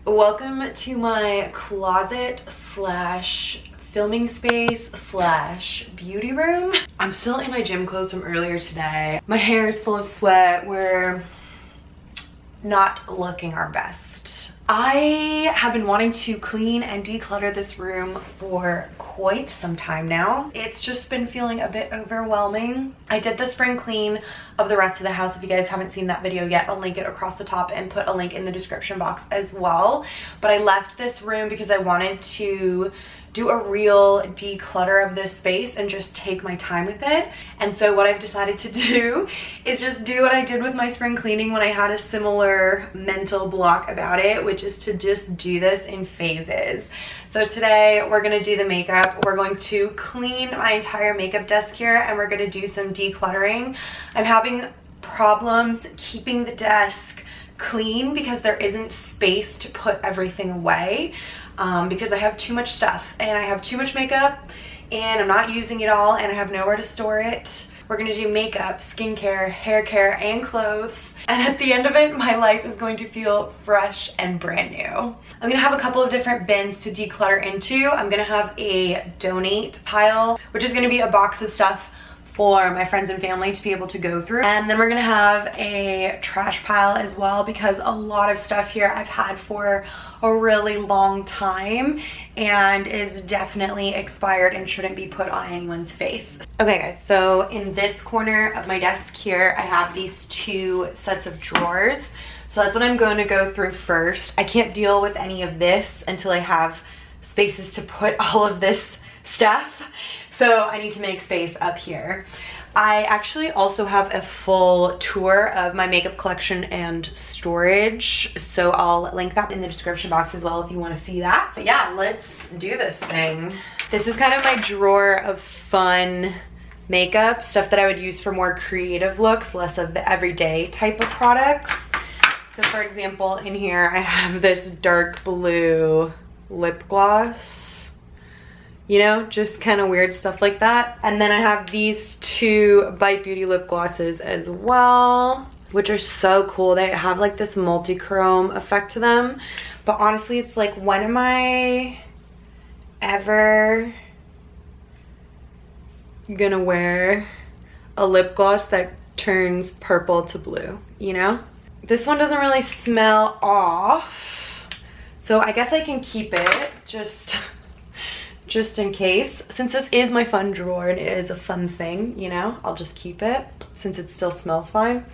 Welcome to my closet slash filming space slash beauty room. I'm still in my gym clothes from earlier today. My hair is full of sweat. We're not looking our best. I have been wanting to clean and declutter this room for quite some time now. It's just been feeling a bit overwhelming. I did the spring clean of the rest of the house. If you guys haven't seen that video yet, I'll link it across the top and put a link in the description box as well. But I left this room because I wanted to do a real declutter of this space and just take my time with it. And so what I've decided to do is just do what I did with my spring cleaning when I had a similar mental block about it, which is to just do this in phases. So today we're gonna do the makeup. We're going to clean my entire makeup desk here and we're gonna do some decluttering. I'm having problems keeping the desk clean because there isn't space to put everything away. Because I have too much stuff and I have too much makeup and I'm not using it all and I have nowhere to store it. We're gonna do makeup, skincare, hair care, and clothes. And at the end of it, my life is going to feel fresh and brand new. I'm gonna have a couple of different bins to declutter into. I'm gonna have a donate pile, which is gonna be a box of stuff for my friends and family to be able to go through. And then we're gonna have a trash pile as well because a lot of stuff here I've had for a really long time and is definitely expired and shouldn't be put on anyone's face. Okay guys, so in this corner of my desk here, I have these two sets of drawers. So that's what I'm going to go through first. I can't deal with any of this until I have spaces to put all of this stuff. So I need to make space up here. I actually also have a full tour of my makeup collection and storage. So I'll link that in the description box as well if you want to see that. But yeah, let's do this thing. This is kind of my drawer of fun makeup, stuff that I would use for more creative looks, less of the everyday type of products. So for example, in here I have this dark blue lip gloss. You know, just kind of weird stuff like that. And then I have these two Bite Beauty lip glosses as well, which are so cool. They have like this multi-chrome effect to them. But honestly, it's like, when am I ever gonna wear a lip gloss that turns purple to blue, you know? This one doesn't really smell off, so I guess I can keep it just in case. Since this is my fun drawer and it is a fun thing, you know, I'll just keep it since it still smells fine.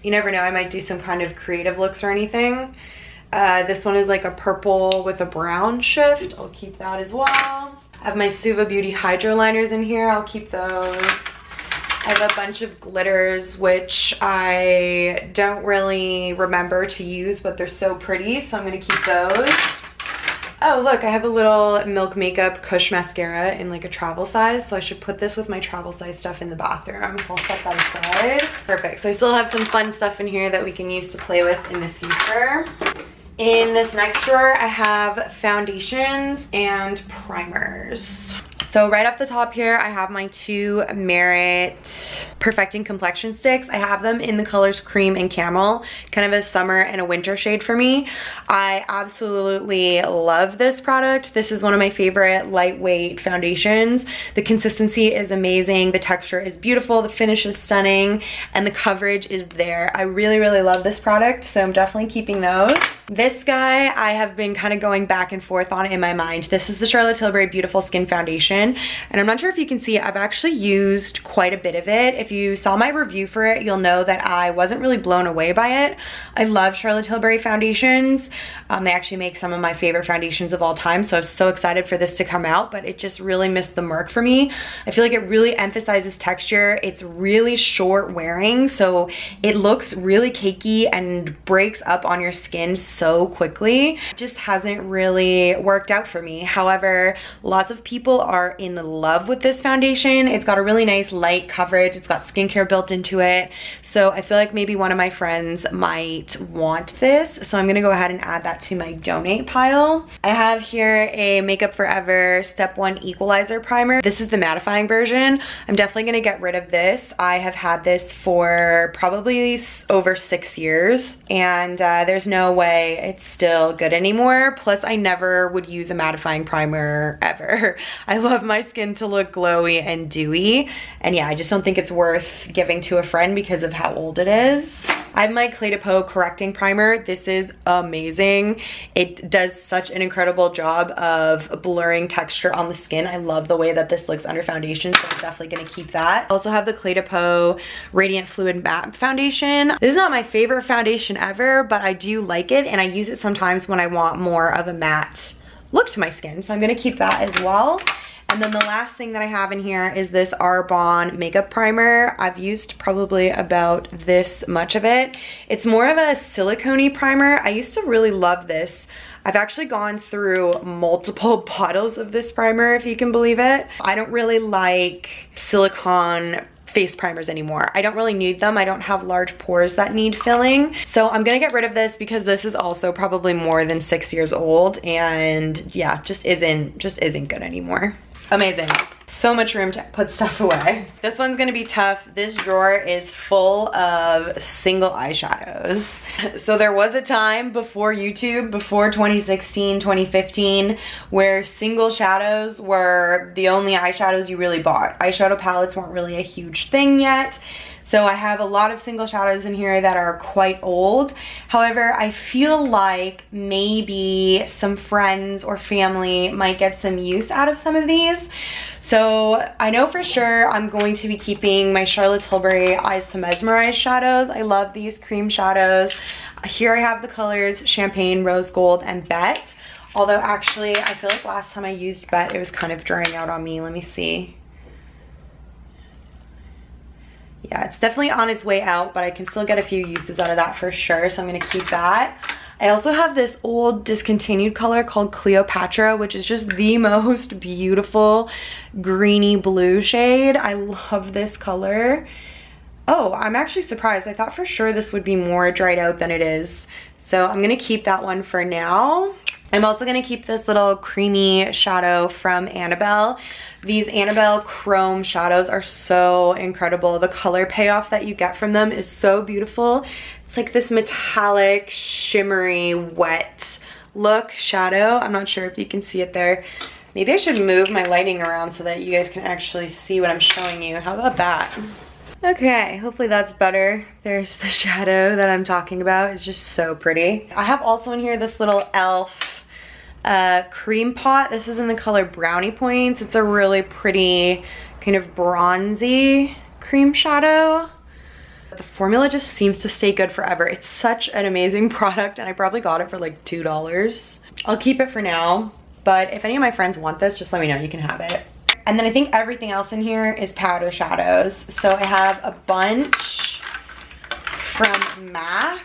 You never know, I might do some kind of creative looks or anything. This one is like a purple with a brown shift. I'll keep that as well. I have my Suva Beauty Hydro Liners in here. I'll keep those. I have a bunch of glitters, which I don't really remember to use, but they're so pretty, so I'm gonna keep those. Oh look, I have a little Milk Makeup Kush mascara in like a travel size, so I should put this with my travel size stuff in the bathroom, so I'll set that aside. Perfect, so I still have some fun stuff in here that we can use to play with in the future. In this next drawer, I have foundations and primers. So right off the top here, I have my two Merit Perfecting Complexion Sticks. I have them in the colors Cream and Camel, kind of a summer and a winter shade for me. I absolutely love this product. This is one of my favorite lightweight foundations. The consistency is amazing, the texture is beautiful, the finish is stunning, and the coverage is there. I really, really love this product, so I'm definitely keeping those. This guy I have been kind of going back and forth on in my mind. This is the Charlotte Tilbury Beautiful Skin Foundation. And I'm not sure if you can see, I've actually used quite a bit of it. If you saw my review for it, you'll know that I wasn't really blown away by it. I love Charlotte Tilbury foundations. They actually make some of my favorite foundations of all time, so I was so excited for this to come out, but it just really missed the mark for me. I feel like it really emphasizes texture. It's really short wearing, so it looks really cakey and breaks up on your skin so quickly. It just hasn't really worked out for me. However, lots of people are are in love with this foundation. It's got a really nice light coverage. It's got skincare built into it. So I feel like maybe one of my friends might want this. So I'm gonna go ahead and add that to my donate pile. I have here a Makeup Forever Step 1 Equalizer Primer. This is the mattifying version. I'm definitely gonna get rid of this. I have had this for probably over 6 years, and there's no way it's still good anymore. Plus, I never would use a mattifying primer ever. I love my skin to look glowy and dewy, and yeah, I just don't think it's worth giving to a friend because of how old it is. I have my Clé de Peau Correcting Primer. This is amazing. It does such an incredible job of blurring texture on the skin. I love the way that this looks under foundation, so I'm definitely gonna keep that. I also have the Clé de Peau Radiant Fluid Matte Foundation. This is not my favorite foundation ever, but I do like it, and I use it sometimes when I want more of a matte look to my skin, so I'm gonna keep that as well. And then the last thing that I have in here is this Arbonne makeup primer. I've used probably about this much of it. It's more of a silicone-y primer. I used to really love this. I've actually gone through multiple bottles of this primer, if you can believe it. I don't really like silicone face primers anymore. I don't really need them. I don't have large pores that need filling. So I'm gonna get rid of this because this is also probably more than 6 years old, and yeah, just isn't good anymore. Amazing. So much room to put stuff away. This one's gonna be tough. This drawer is full of single eyeshadows. So there was a time before YouTube, before 2016, 2015, where single shadows were the only eyeshadows you really bought. Eyeshadow palettes weren't really a huge thing yet. So I have a lot of single shadows in here that are quite old. However, I feel like maybe some friends or family might get some use out of some of these. So I know for sure I'm going to be keeping my Charlotte Tilbury Eyes to Mesmerize shadows. I love these cream shadows. Here I have the colors Champagne, Rose Gold, and Bet. Although actually, I feel like last time I used Bet, it was kind of drying out on me. Let me see. Yeah, it's definitely on its way out, but I can still get a few uses out of that for sure, so I'm gonna keep that. I also have this old discontinued color called Cleopatra, which is just the most beautiful greeny blue shade. I love this color. Oh, I'm actually surprised. I thought for sure this would be more dried out than it is. So I'm gonna keep that one for now. I'm also gonna keep this little creamy shadow from Annabelle. These Annabelle Chrome shadows are so incredible. The color payoff that you get from them is so beautiful. It's like this metallic, shimmery, wet look shadow. I'm not sure if you can see it there. Maybe I should move my lighting around so that you guys can actually see what I'm showing you. How about that? Okay, hopefully that's better. There's the shadow that I'm talking about. It's just so pretty. I have also in here this little e.l.f. Cream pot. This is in the color Brownie Points. It's a really pretty kind of bronzy cream shadow. The formula just seems to stay good forever. It's such an amazing product, and I probably got it for like $2. I'll keep it for now, but if any of my friends want this, just let me know. You can have it. And then I think everything else in here is powder shadows. So I have a bunch from MAC.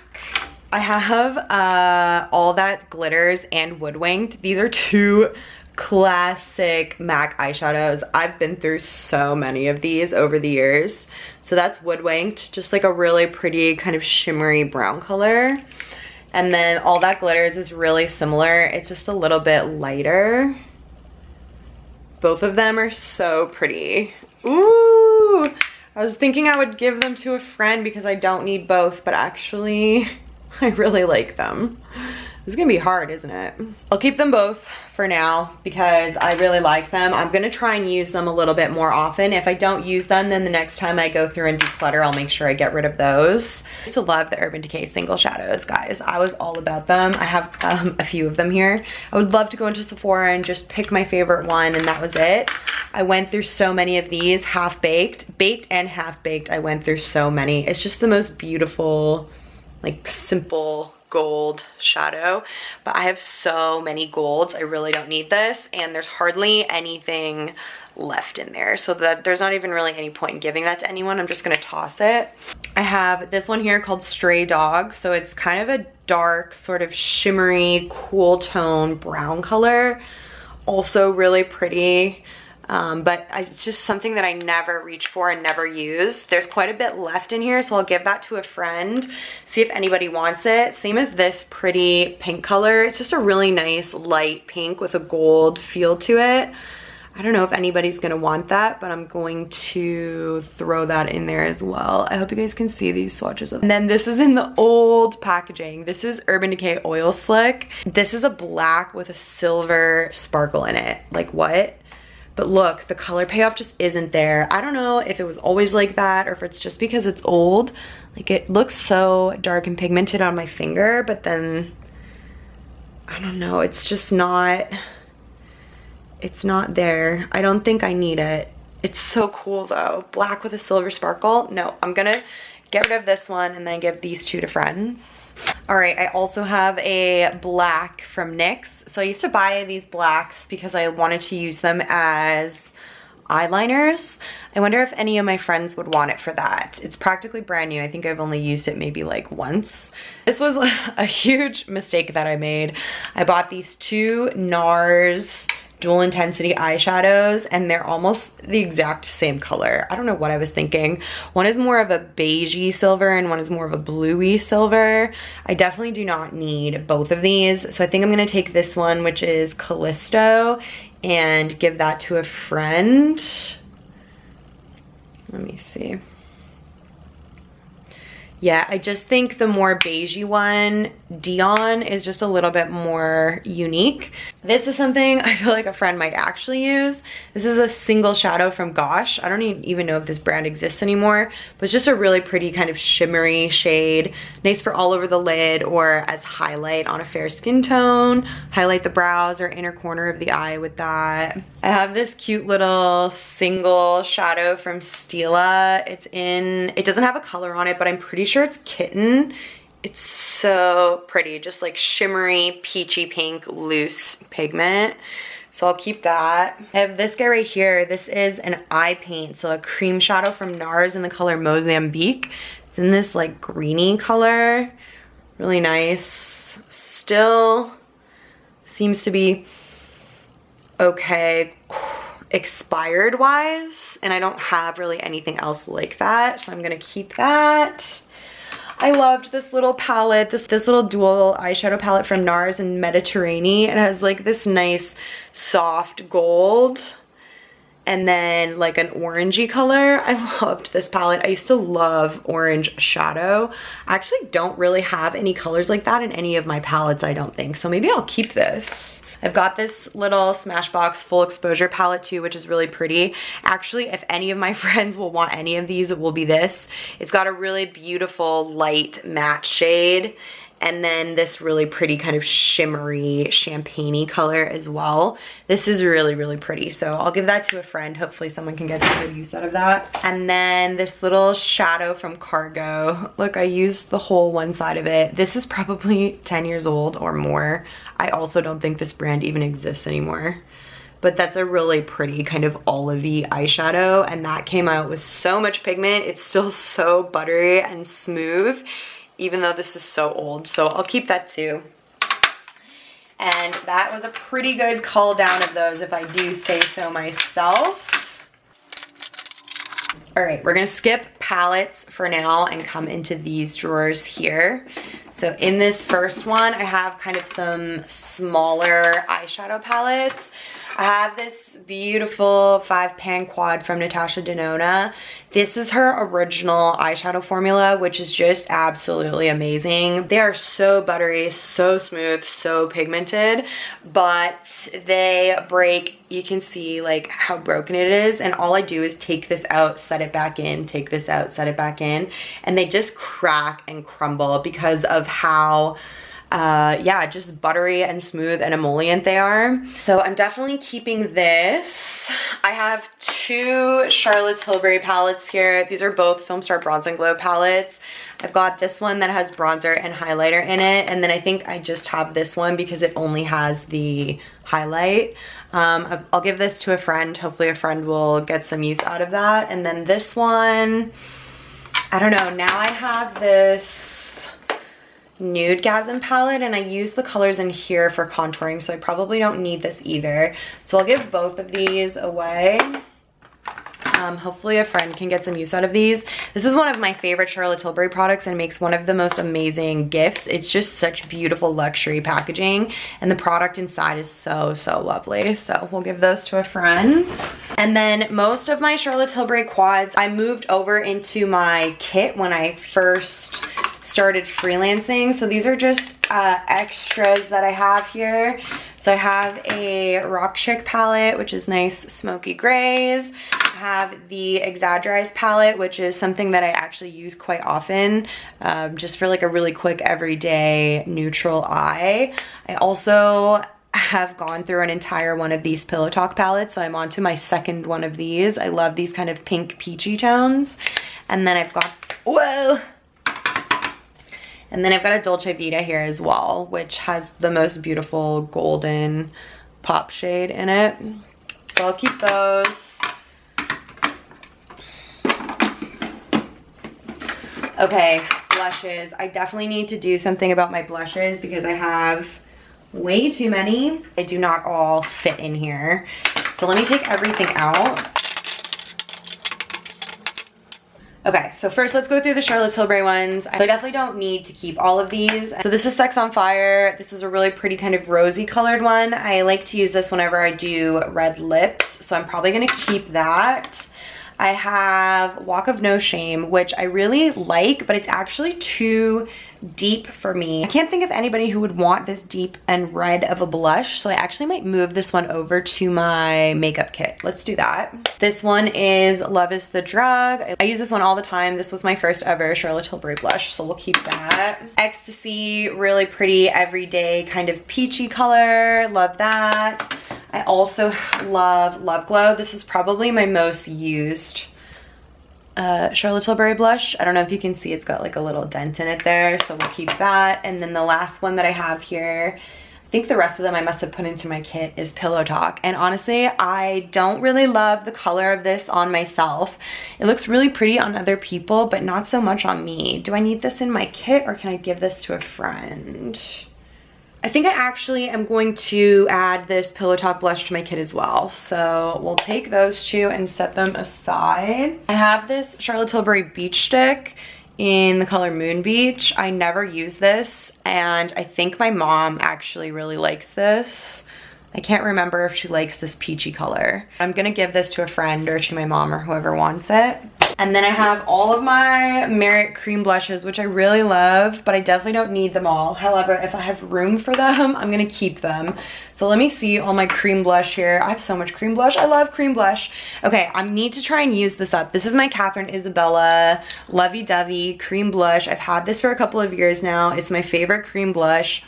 I have All That Glitters and Woodwinked. These are two classic MAC eyeshadows. I've been through so many of these over the years. So that's Woodwinked, just like a really pretty kind of shimmery brown color. And then All That Glitters is really similar. It's just a little bit lighter. Both of them are so pretty. Ooh, I was thinking I would give them to a friend because I don't need both, but actually I really like them. This is gonna be hard, isn't it? I'll keep them both for now because I really like them. I'm gonna try and use them a little bit more often. If I don't use them, then the next time I go through and declutter, I'll make sure I get rid of those. I used to love the Urban Decay single shadows, guys. I was all about them. I have a few of them here. I would love to go into Sephora and just pick my favorite one, and that was it. I went through so many of these, half-baked, baked and half-baked. I went through so many. It's just the most beautiful, like simple gold shadow, but I have so many golds. I really don't need this, and there's hardly anything left in there, so that there's not even really any point in giving that to anyone. I'm just gonna toss it. I have this one here called Stray Dog, so it's kind of a dark, sort of shimmery, cool tone brown color. Also really pretty. but it's just something that I never reach for and never use. There's quite a bit left in here, so I'll give that to a friend, see if anybody wants it. Same as this pretty pink color. It's just a really nice light pink with a gold feel to it. I don't know if anybody's gonna want that, but I'm going to throw that in there as well. I hope you guys can see these swatches. And then this is in the old packaging. This is Urban Decay Oil Slick. This is a black with a silver sparkle in it. Like what? But look, the color payoff just isn't there. I don't know if it was always like that or if it's just because it's old. Like it looks so dark and pigmented on my finger, but then, I don't know, it's just not, it's not there. I don't think I need it. It's so cool though. Black with a silver sparkle. No, I'm gonna get rid of this one and then give these two to friends. All right, I also have a black from NYX. So I used to buy these blacks because I wanted to use them as eyeliners. I wonder if any of my friends would want it for that. It's practically brand new. I think I've only used it maybe like once. This was a huge mistake that I made. I bought these two NARS dual intensity eyeshadows and they're almost the exact same color. I don't know what I was thinking. One is more of a beigey silver and one is more of a bluey silver. I definitely do not need both of these. So I think I'm gonna take this one, which is Callisto, and give that to a friend. Let me see. Yeah, I just think the more beigey one, Dion, is just a little bit more unique. This is something I feel like a friend might actually use. This is a single shadow from Gosh. I don't even know if this brand exists anymore, but it's just a really pretty kind of shimmery shade. Nice for all over the lid or as highlight on a fair skin tone. Highlight the brows or inner corner of the eye with that. I have this cute little single shadow from Stila. It doesn't have a color on it, but I'm pretty sure it's Kitten. It's so pretty, just like shimmery, peachy pink, loose pigment. So I'll keep that. I have this guy right here. This is an eye paint, so a cream shadow from NARS in the color Mozambique. It's in this like greeny color. Really nice. Still seems to be okay expired wise, and I don't have really anything else like that, so I'm gonna keep that. I loved this little palette, this little dual eyeshadow palette from NARS in Mediterranean. It has like this nice soft gold and then like an orangey color. I loved this palette. I used to love orange shadow. I actually don't really have any colors like that in any of my palettes, I don't think, so maybe I'll keep this. I've got this little Smashbox full exposure palette too, which is really pretty. Actually, if any of my friends will want any of these, it will be this. It's got a really beautiful light matte shade and then this really pretty kind of shimmery champagne-y color as well. This is really, really pretty. So I'll give that to a friend. Hopefully someone can get some good use out of that. And then this little shadow from Cargo. Look, I used the whole one side of it. This is probably 10 years old or more. I also don't think this brand even exists anymore. But that's a really pretty kind of olivey eyeshadow, and that came out with so much pigment. It's still so buttery and smooth, even though this is so old. So I'll keep that too. And that was a pretty good cull down of those, if I do say so myself. All right, we're gonna skip palettes for now and come into these drawers here. So in this first one, I have kind of some smaller eyeshadow palettes. I have this beautiful 5-pan quad from Natasha Denona. This is her original eyeshadow formula, which is just absolutely amazing. They are so buttery, so smooth, so pigmented, but they break. You can see like how broken it is, and all I do is take this out, set it back in, take this out, set it back in, and they just crack and crumble because of how yeah, just buttery and smooth and emollient they are. So I'm definitely keeping this. I have two Charlotte's Tilbury palettes here. These are both Film Star Bronze and Glow palettes. I've got this one that has bronzer and highlighter in it, and then I think I just have this one because it only has the highlight. I'll give this to a friend. Hopefully a friend will get some use out of that. And then this one, I don't know, now I have this Nudegasm palette, and I use the colors in here for contouring, so I probably don't need this either. So I'll give both of these away. Hopefully a friend can get some use out of these. This is one of my favorite Charlotte Tilbury products and makes one of the most amazing gifts. It's just such beautiful luxury packaging, and the product inside is so, so lovely. So we'll give those to a friend. And then most of my Charlotte Tilbury quads, I moved over into my kit when I first started freelancing. So these are just extras that I have here. So I have a Rock Chic palette, which is nice smoky grays. I have the Exaggerize palette, which is something that I actually use quite often, just for like a really quick everyday neutral eye. I also have gone through an entire one of these Pillow Talk palettes, so I'm on to my second one of these. I love these kind of pink peachy tones. And then I've got, whoa! And then I've got a Dolce Vita here as well, which has the most beautiful golden pop shade in it. So I'll keep those. Okay, blushes. I definitely need to do something about my blushes because I have way too many. They do not all fit in here. So let me take everything out. Okay, so first let's go through the Charlotte Tilbury ones. I definitely don't need to keep all of these. So this is Sex on Fire. This is a really pretty kind of rosy colored one. I like to use this whenever I do red lips, so I'm probably gonna keep that. I have Walk of No Shame, which I really like, but it's actually too deep for me. I can't think of anybody who would want this deep and red of a blush, so I actually might move this one over to my makeup kit. Let's do that. This one is Love is the Drug. I use this one all the time. This was my first ever Charlotte Tilbury blush, so we'll keep that. Ecstasy, really pretty everyday kind of peachy color. Love that. I also love Love Glow. This is probably my most used Charlotte Tilbury blush. I don't know if you can see, it's got like a little dent in it there, so we'll keep that. And then the last one that I have here, I think the rest of them I must have put into my kit, is Pillow Talk. And honestly, I don't really love the color of this on myself. It looks really pretty on other people, but not so much on me. Do I need this in my kit, or can I give this to a friend? I think I actually am going to add this Pillow Talk blush to my kit as well. So we'll take those two and set them aside. I have this Charlotte Tilbury Beach Stick in the color Moon Beach. I never use this, and I think my mom actually really likes this. I can't remember if she likes this peachy color. I'm gonna give this to a friend or to my mom or whoever wants it. And then I have all of my Merit cream blushes, which I really love, but I definitely don't need them all. However, if I have room for them, I'm gonna keep them. So let me see all my cream blush here. I have so much cream blush. I love cream blush. Okay, I need to try and use this up. This is my Catherine Isabella Lovey Dovey cream blush. I've had this for a couple of years now. It's my favorite cream blush.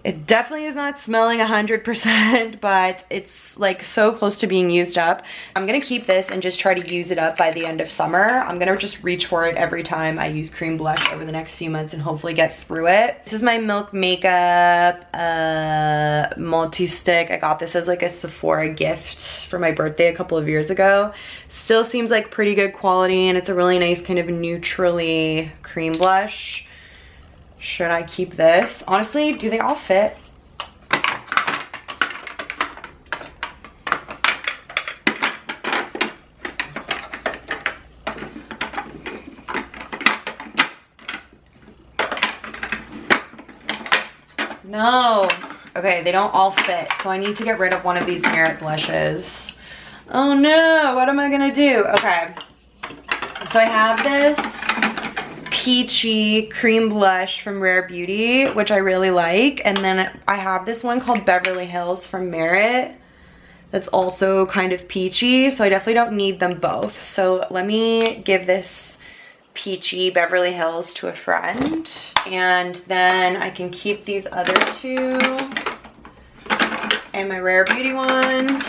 It definitely is not smelling 100%, but it's like so close to being used up. I'm gonna keep this and just try to use it up by the end of summer. I'm gonna just reach for it every time I use cream blush over the next few months and hopefully get through it. This is my Milk Makeup multi-stick. I got this as like a Sephora gift for my birthday a couple of years ago. Still seems like pretty good quality, and it's a really nice kind of neutrally cream blush. Should I keep this? Honestly, do they all fit? No. Okay, they don't all fit, so I need to get rid of one of these Merit blushes. Oh no, what am I gonna do? Okay, so I have this peachy cream blush from Rare Beauty, which I really like, and then I have this one called Beverly Hills from Merit that's also kind of peachy, so I definitely don't need them both. So let me give this peachy Beverly Hills to a friend, and then I can keep these other two and my Rare Beauty one,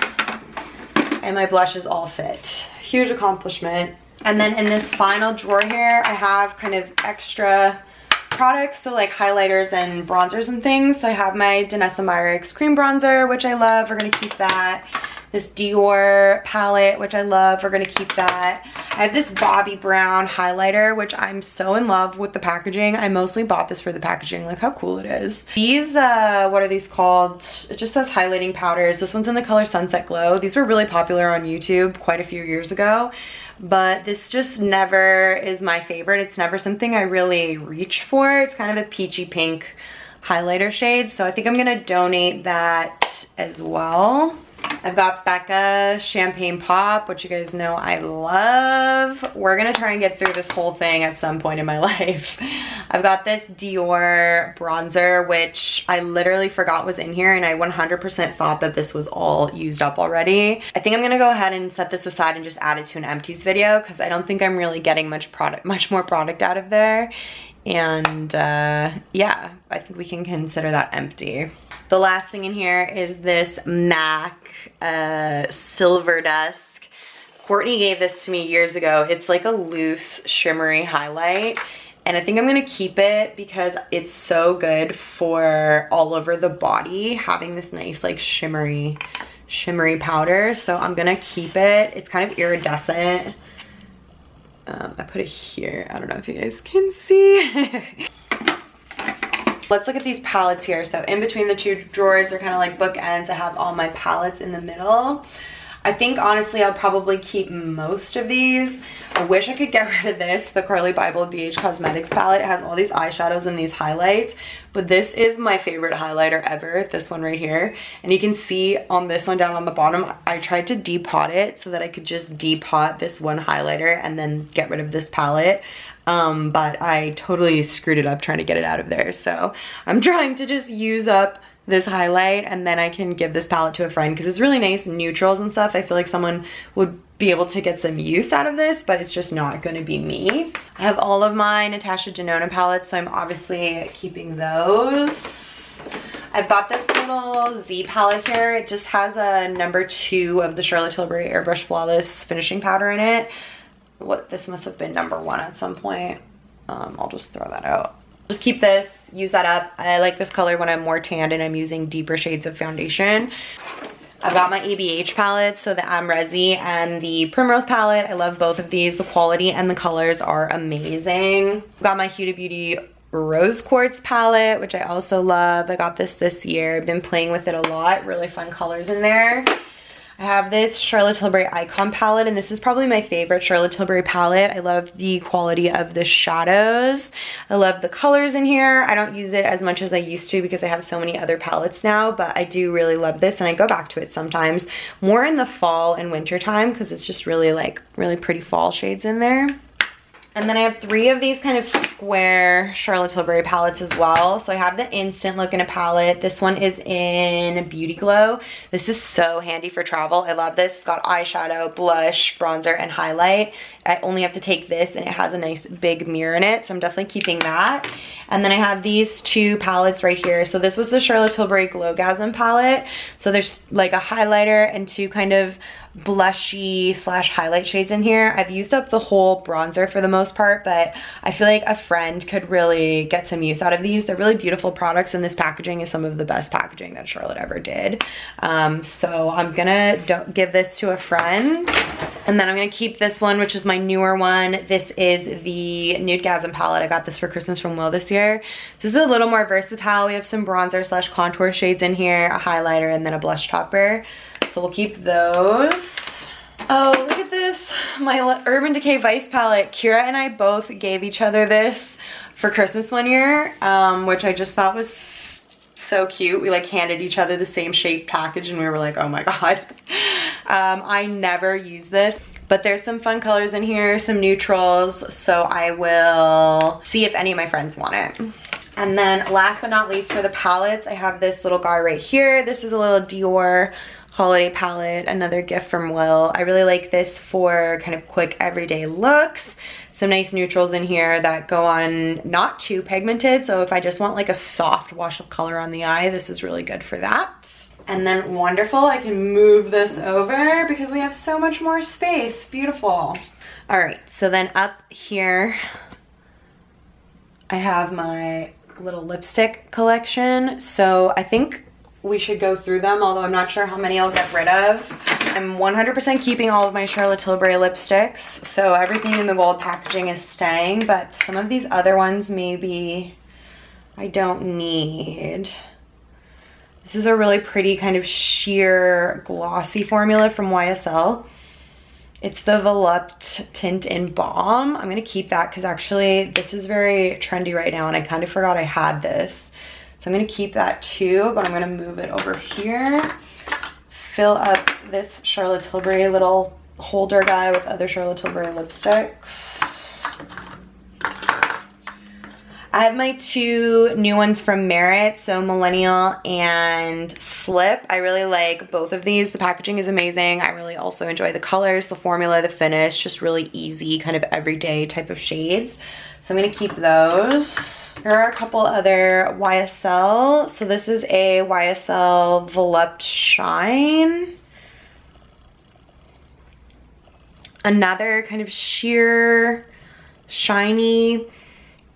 and my blushes all fit. Huge accomplishment. And then in this final drawer here, I have kind of extra products, so like highlighters and bronzers and things. So I have my Danessa Myricks cream bronzer, which I love. We're gonna keep that. this Dior palette, which I love. We're gonna keep that. I have this Bobbi Brown highlighter, which I'm so in love with the packaging. I mostly bought this for the packaging. Look how cool it is. These, what are these called? It just says highlighting powders. This one's in the color Sunset Glow. These were really popular on YouTube quite a few years ago, but this just never is my favorite. It's never something I really reach for. It's kind of a peachy pink highlighter shade, so I think I'm gonna donate that as well. I've got Becca Champagne Pop, which you guys know I love. We're gonna try and get through this whole thing at some point in my life. I've got this Dior bronzer, which I literally forgot was in here, and I 100% thought that this was all used up already. I think I'm gonna go ahead and set this aside and just add it to an empties video, because I don't think I'm really getting much more product out of there. And yeah, I think we can consider that empty. The last thing in here is this MAC Silver Dusk. Courtney gave this to me years ago. It's like a loose shimmery highlight, and I think I'm gonna keep it because it's so good for all over the body, having this nice like shimmery powder. So I'm gonna keep it. It's kind of iridescent. I put it here. I don't know if you guys can see. Let's look at these palettes here. So in between the two drawers, they're kind of like bookends. I have all my palettes in the middle. I think honestly I'll probably keep most of these. I wish I could get rid of this, the Carly Bible BH Cosmetics palette. It has all these eyeshadows and these highlights, but this is my favorite highlighter ever, this one right here. And you can see on this one down on the bottom, I tried to depot it so that I could just depot this one highlighter and then get rid of this palette. But I totally screwed it up trying to get it out of there. So I'm trying to just use up this highlight, and then I can give this palette to a friend because it's really nice neutrals and stuff. I feel like someone would be able to get some use out of this, but it's just not going to be me. I have all of my Natasha Denona palettes, so I'm obviously keeping those. I've got this little Z palette here. It just has a number 2 of the Charlotte Tilbury Airbrush Flawless finishing powder in it. This must have been number 1 at some point. I'll just throw that out. Just keep this, use that up. I like this color when I'm more tanned and I'm using deeper shades of foundation. I've got my ABH palettes, so the Amrezi and the Primrose palette. I love both of these. The quality and the colors are amazing. I've got my Huda Beauty Rose Quartz palette, which I also love. I got this year. I've been playing with it a lot. Really fun colors in there. I have this Charlotte Tilbury Icon palette, and this is probably my favorite Charlotte Tilbury palette. I love the quality of the shadows. I love the colors in here. I don't use it as much as I used to because I have so many other palettes now, but I do really love this, and I go back to it sometimes, more in the fall and winter time because it's just really pretty fall shades in there. And then I have 3 of these kind of square Charlotte Tilbury palettes as well. So I have the Instant Look in a palette. This one is in Beauty Glow. This is so handy for travel. I love this. It's got eyeshadow, blush, bronzer, and highlight. I only have to take this, and it has a nice big mirror in it, so I'm definitely keeping that. And then I have these 2 palettes right here. So this was the Charlotte Tilbury Glowgasm palette. So there's like a highlighter and 2 kind of blushy / highlight shades in here. I've used up the whole bronzer for the most part, but I feel like a friend could really get some use out of these. They're really beautiful products, and this packaging is some of the best packaging that Charlotte ever did. So I'm gonna give this to a friend. And then I'm gonna keep this one, which is my newer one. This is the Nudegasm palette. I got this for Christmas from Will this year. So this is a little more versatile. We have some bronzer / contour shades in here, a highlighter, and then a blush topper. So we'll keep those. Oh, look at this. My Urban Decay Vice palette. Kira and I both gave each other this for Christmas one year, which I just thought was so cute. We like handed each other the same shaped package, and we were like, oh my god. I never use this, but there's some fun colors in here, some neutrals, so I will see if any of my friends want it. And then last but not least, for the palettes, I have this little guy right here. This is a little Dior holiday palette, another gift from Will. I really like this for kind of quick everyday looks. Some nice neutrals in here that go on not too pigmented, so if I just want like a soft wash of color on the eye, this is really good for that. And then wonderful, I can move this over because we have so much more space. Beautiful. All right, so then up here, I have my little lipstick collection. So I think we should go through them, although I'm not sure how many I'll get rid of. I'm 100% keeping all of my Charlotte Tilbury lipsticks, so everything in the gold packaging is staying, but some of these other ones maybe I don't need. This is a really pretty kind of sheer glossy formula from YSL. It's the Volupte Tint in Balm. I'm gonna keep that because actually this is very trendy right now and I kind of forgot I had this. So I'm gonna keep that too, but I'm gonna move it over here. Fill up this Charlotte Tilbury little holder guy with other Charlotte Tilbury lipsticks. I have my two new ones from Merit, so Millennial and Slip. I really like both of these. The packaging is amazing. I really also enjoy the colors, the formula, the finish, just really easy, kind of everyday type of shades. So I'm gonna keep those. Here are a couple other YSL. So this is a YSL Volupte Shine. Another kind of sheer, shiny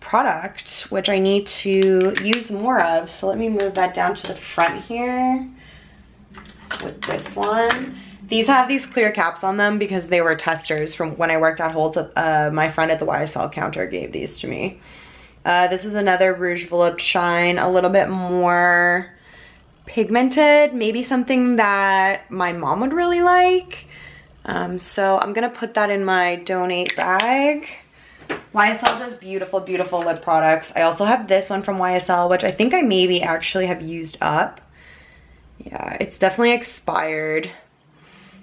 product, which I need to use more of. So let me move that down to the front here with this one. These have these clear caps on them because they were testers from when I worked at Holt. My friend at the YSL counter gave these to me. This is another Rouge Volupte Shine, a little bit more pigmented, maybe something that my mom would really like. So I'm gonna put that in my donate bag. YSL does beautiful, beautiful lip products. I also have this one from YSL, which I think I maybe actually have used up. Yeah, it's definitely expired,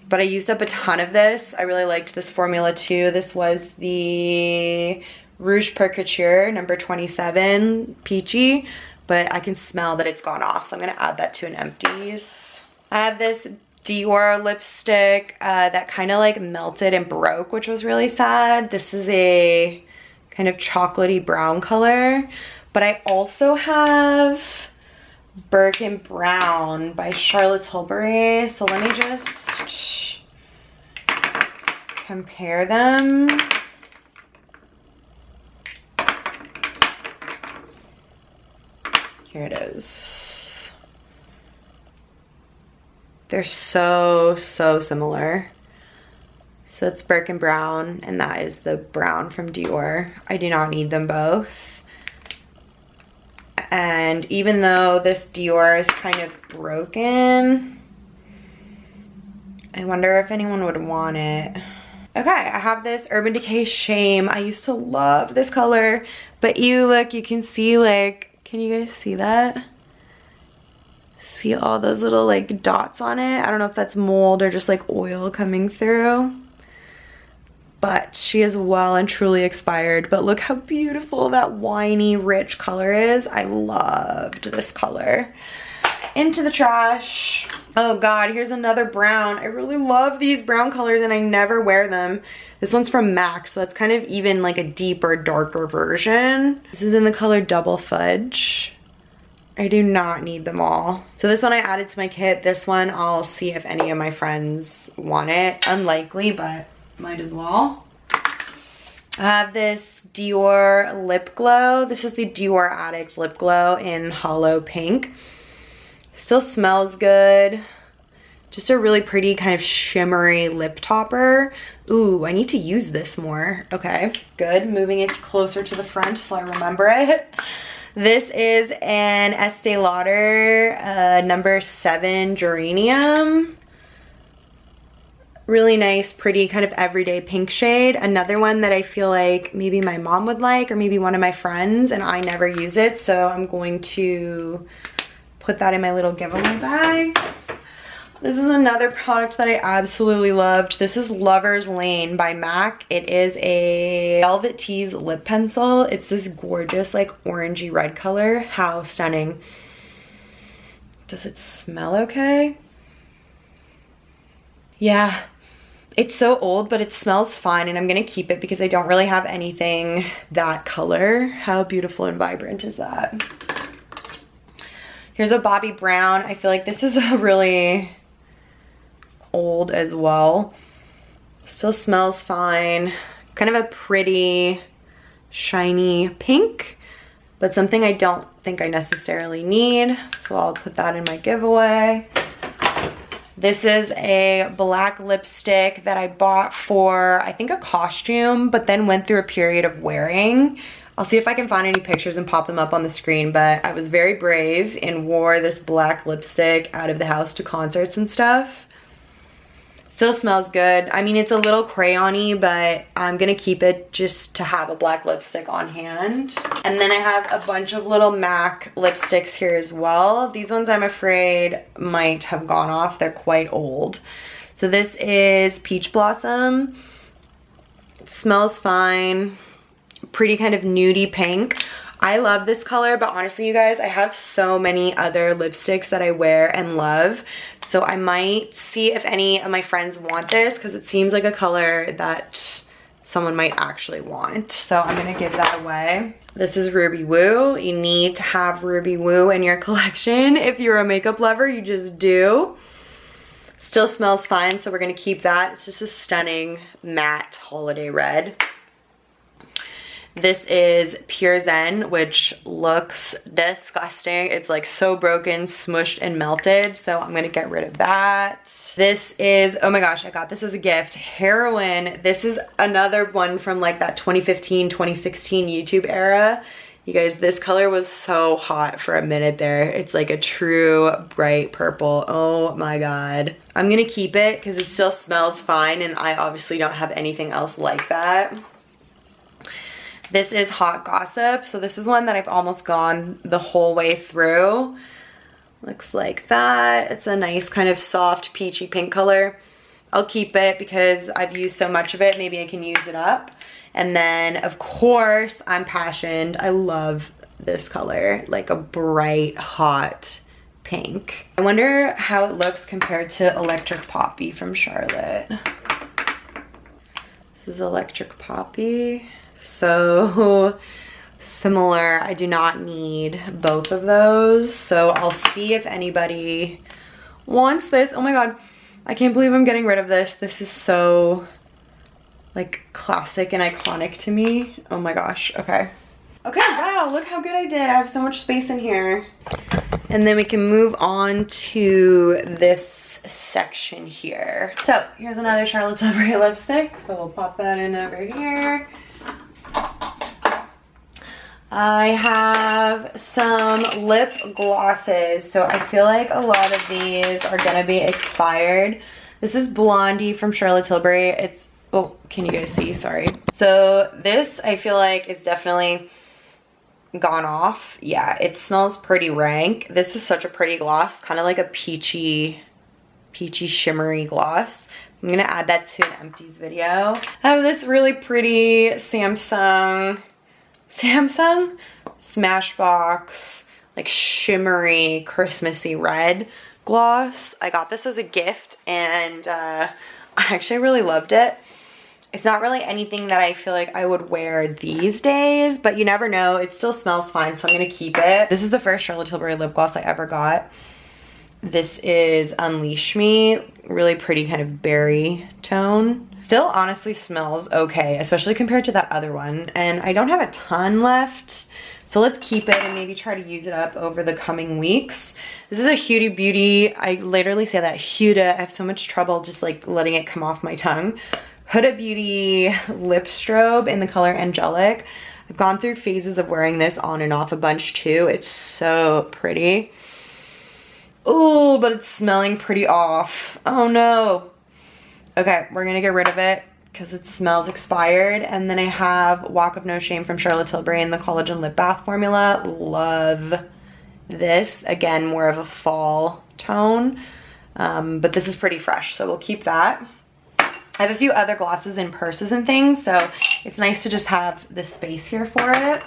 but I used up a ton of this. I really liked this formula too. This was the Rouge Per Couture number 27 Peachy, but I can smell that it's gone off, so I'm gonna add that to an empties. I have this Dior lipstick that kind of like melted and broke, which was really sad. This is a kind of chocolatey brown color, but I also have Birkin Brown by Charlotte Tilbury. So let me just compare them. Here it is. They're so similar. So it's Birkin Brown, and that is the brown from Dior. I do not need them both. And even though this Dior is kind of broken, I wonder if anyone would want it. Okay, I have this Urban Decay Shame. I used to love this color, but look, you can see like, can you guys see that? See all those little like dots on it? I don't know if that's mold or just like oil coming through. But she is well and truly expired. But look how beautiful that winey, rich color is. I loved this color. Into the trash. Oh God, here's another brown. I really love these brown colors and I never wear them. This one's from MAC, so that's kind of even like a deeper, darker version. This is in the color Double Fudge. I do not need them all. So this one I added to my kit. This one I'll see if any of my friends want it. Unlikely, but might as well. I have this Dior lip glow. This is the Dior Addict lip glow in Hollow Pink. Still smells good. Just a really pretty kind of shimmery lip topper. Ooh, I need to use this more. Okay, good. Moving it closer to the front so I remember it. This is an Estee Lauder number 7 Geranium. Really nice, pretty kind of everyday pink shade. Another one that I feel like maybe my mom would like or maybe one of my friends, and I never use it, so I'm going to put that in my little giveaway bag. This is another product that I absolutely loved. This is Lover's Lane by MAC. It is a Velvet Tease lip pencil. It's this gorgeous like orangey red color. How stunning. Does it smell okay? Yeah. It's so old, but it smells fine, and I'm gonna keep it because I don't really have anything that color. How beautiful and vibrant is that? Here's a Bobbi Brown. I feel like this is a really old as well. Still smells fine. Kind of a pretty, shiny pink, but something I don't think I necessarily need, so I'll put that in my giveaway. This is a black lipstick that I bought for, I think, a costume, but then went through a period of wearing. I'll see if I can find any pictures and pop them up on the screen, but I was very brave and wore this black lipstick out of the house to concerts and stuff. Still smells good. I mean, it's a little crayon-y, but I'm gonna keep it just to have a black lipstick on hand. And then I have a bunch of little MAC lipsticks here as well. These ones I'm afraid might have gone off. They're quite old. So this is Peach Blossom. It smells fine. Pretty kind of nudie pink. I love this color, but honestly, you guys, I have so many other lipsticks that I wear and love. So I might see if any of my friends want this because it seems like a color that someone might actually want. So I'm gonna give that away. This is Ruby Woo. You need to have Ruby Woo in your collection. If you're a makeup lover, you just do. Still smells fine, so we're gonna keep that. It's just a stunning matte holiday red. This is Pure Zen, which looks disgusting. It's like so broken, smushed, and melted, so I'm gonna get rid of that. This is, oh my gosh, I got this as a gift, Heroin. This is another one from like that 2015, 2016 YouTube era. You guys, this color was so hot for a minute there. It's like a true bright purple. Oh my God. I'm gonna keep it because it still smells fine, and I obviously don't have anything else like that. This is Hot Gossip. So this is one that I've almost gone the whole way through. Looks like that. It's a nice kind of soft peachy pink color. I'll keep it because I've used so much of it. Maybe I can use it up. And then of course, I'm passionate. I love this color, like a bright, hot pink. I wonder how it looks compared to Electric Poppy from Charlotte. This is Electric Poppy. So similar. I do not need both of those, so I'll see if anybody wants this. Oh my God, I can't believe I'm getting rid of this. This is so like classic and iconic to me. Oh my gosh. Okay, wow, look how good I did. I have so much space in here. And then we can move on to this section here. So here's another Charlotte Tilbury lipstick, so we'll pop that in over here. I have some lip glosses, so I feel like a lot of these are gonna be expired. This is Blondie from Charlotte Tilbury. It's, oh, can you guys see? Sorry. So this I feel like is definitely gone off. Yeah, it smells pretty rank. This is such a pretty gloss, kind of like a peachy shimmery gloss. I'm gonna add that to an empties video. I have this really pretty Samsung Smashbox, like shimmery Christmassy red gloss. I got this as a gift and I actually really loved it. It's not really anything that I feel like I would wear these days, but you never know. It still smells fine, so I'm gonna keep it. This is the first Charlotte Tilbury lip gloss I ever got. This is Unleash Me, really pretty kind of berry tone. Still honestly smells okay, especially compared to that other one. And I don't have a ton left, so let's keep it and maybe try to use it up over the coming weeks. This is a Huda Beauty. I literally say that, Huda. I have so much trouble just like letting it come off my tongue. Huda Beauty lip strobe in the color Angelic. I've gone through phases of wearing this on and off a bunch too. It's so pretty. Oh, but it's smelling pretty off. Oh no. Okay, we're gonna get rid of it because it smells expired. And then I have Walk of No Shame from Charlotte Tilbury in the Collagen Lip Bath formula. Love this. Again, more of a fall tone, but this is pretty fresh, so we'll keep that. I have a few other glosses in purses and things, so it's nice to just have the space here for it.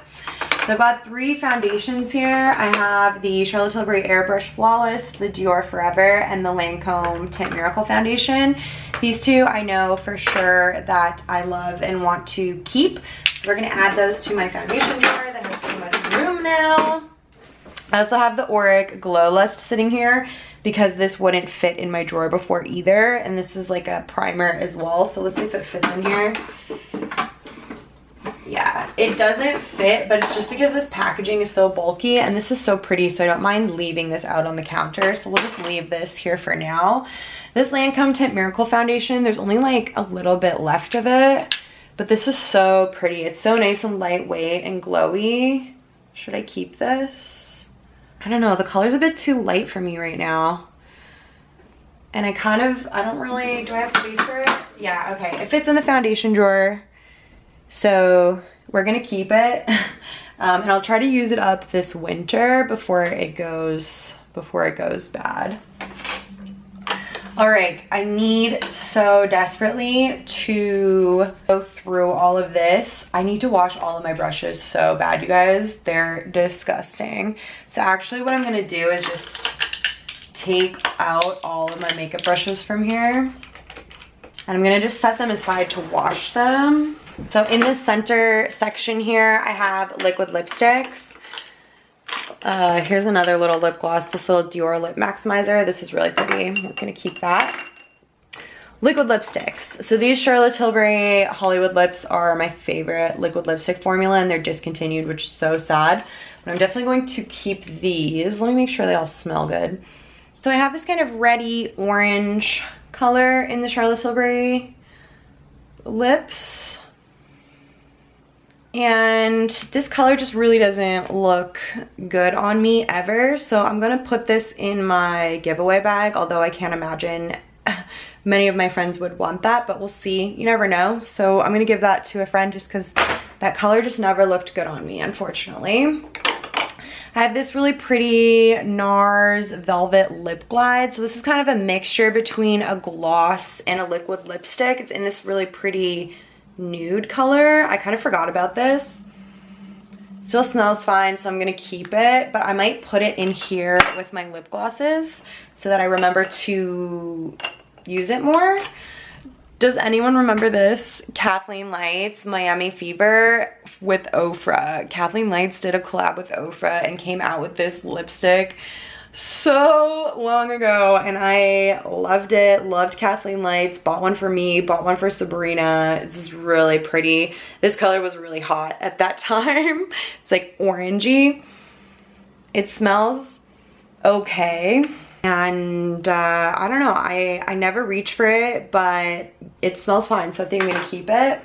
So I've got 3 foundations here. I have the Charlotte Tilbury Airbrush Flawless, the Dior Forever, and the Lancome Tint Miracle Foundation. These 2 I know for sure that I love and want to keep. So we're gonna add those to my foundation drawer that has so much room now. I also have the Auric Glow Lust sitting here because this wouldn't fit in my drawer before either. And this is like a primer as well. So let's see if it fits in here. Yeah, It doesn't fit, but it's just because this packaging is so bulky and this is so pretty, so I don't mind leaving this out on the counter. So we'll just leave this here for now. This Lancome Tint Miracle Foundation, there's only like a little bit left of it, but this is so pretty. It's so nice and lightweight and glowy. Should I keep this? I don't know, the color's a bit too light for me right now. And I don't really, do I have space for it? Yeah, okay, it fits in the foundation drawer. So we're gonna keep it. And I'll try to use it up this winter before it goes bad. All right, I need so desperately to go through all of this. I need to wash all of my brushes so bad, you guys. They're disgusting. So actually what I'm gonna do is just take out all of my makeup brushes from here. And I'm gonna just set them aside to wash them. So in the center section here, I have liquid lipsticks. Here's another little lip gloss, this little Dior Lip Maximizer. This is really pretty. We're gonna keep that. Liquid lipsticks. So these Charlotte Tilbury Hollywood Lips are my favorite liquid lipstick formula, and they're discontinued, which is so sad. But I'm definitely going to keep these. Let me make sure they all smell good. So I have this kind of reddy orange color in the Charlotte Tilbury lips. And this color just really doesn't look good on me ever. So I'm gonna put this in my giveaway bag, although I can't imagine many of my friends would want that, but we'll see. You never know. So I'm gonna give that to a friend just because that color just never looked good on me, unfortunately. I have this really pretty NARS Velvet Lip Glide. So this is kind of a mixture between a gloss and a liquid lipstick. It's in this really pretty nude color. I kind of forgot about this. Still smells fine, so I'm gonna keep it, but I might put it in here with my lip glosses so that I remember to use it more. Does anyone remember this? Kathleen Lights Miami Fever with Ofra. Kathleen Lights did a collab with Ofra and came out with this lipstick so long ago, and I loved it. Loved Kathleen Lights. Bought one for me, bought one for Sabrina. This is really pretty. This color was really hot at that time. It's like orangey. It smells okay. And I don't know, I never reach for it, but it smells fine, so I think I'm gonna keep it.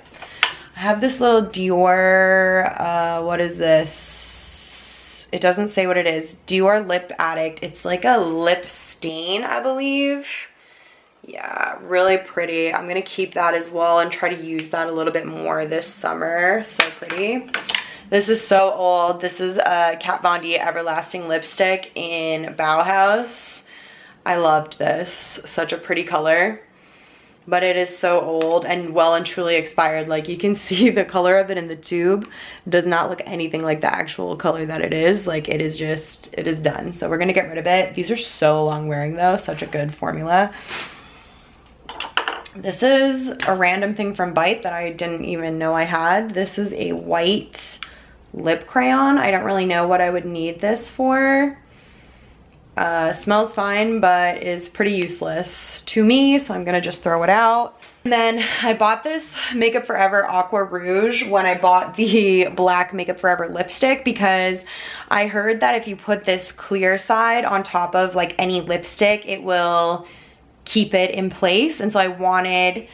I have this little Dior, what is this? It doesn't say what it is. Dior Lip Addict. It's like a lip stain, I believe. Yeah, really pretty. I'm gonna keep that as well and try to use that a little bit more this summer. So pretty. This is so old. This is a Kat Von D Everlasting Lipstick in Bauhaus. I loved this. Such a pretty color. But it is so old and well and truly expired. Like, you can see the color of it in the tube. It does not look anything like the actual color that it is. Like, it is just, it is done. So we're gonna get rid of it. These are so long wearing though. Such a good formula. This is a random thing from Bite that I didn't even know I had. This is a white lip crayon. I don't really know what I would need this for. Smells fine, but is pretty useless to me, so I'm gonna just throw it out. And then I bought this Makeup Forever Aqua Rouge when I bought the black Makeup Forever lipstick, because I heard that if you put this clear side on top of like any lipstick, it will keep it in place. And so I wanted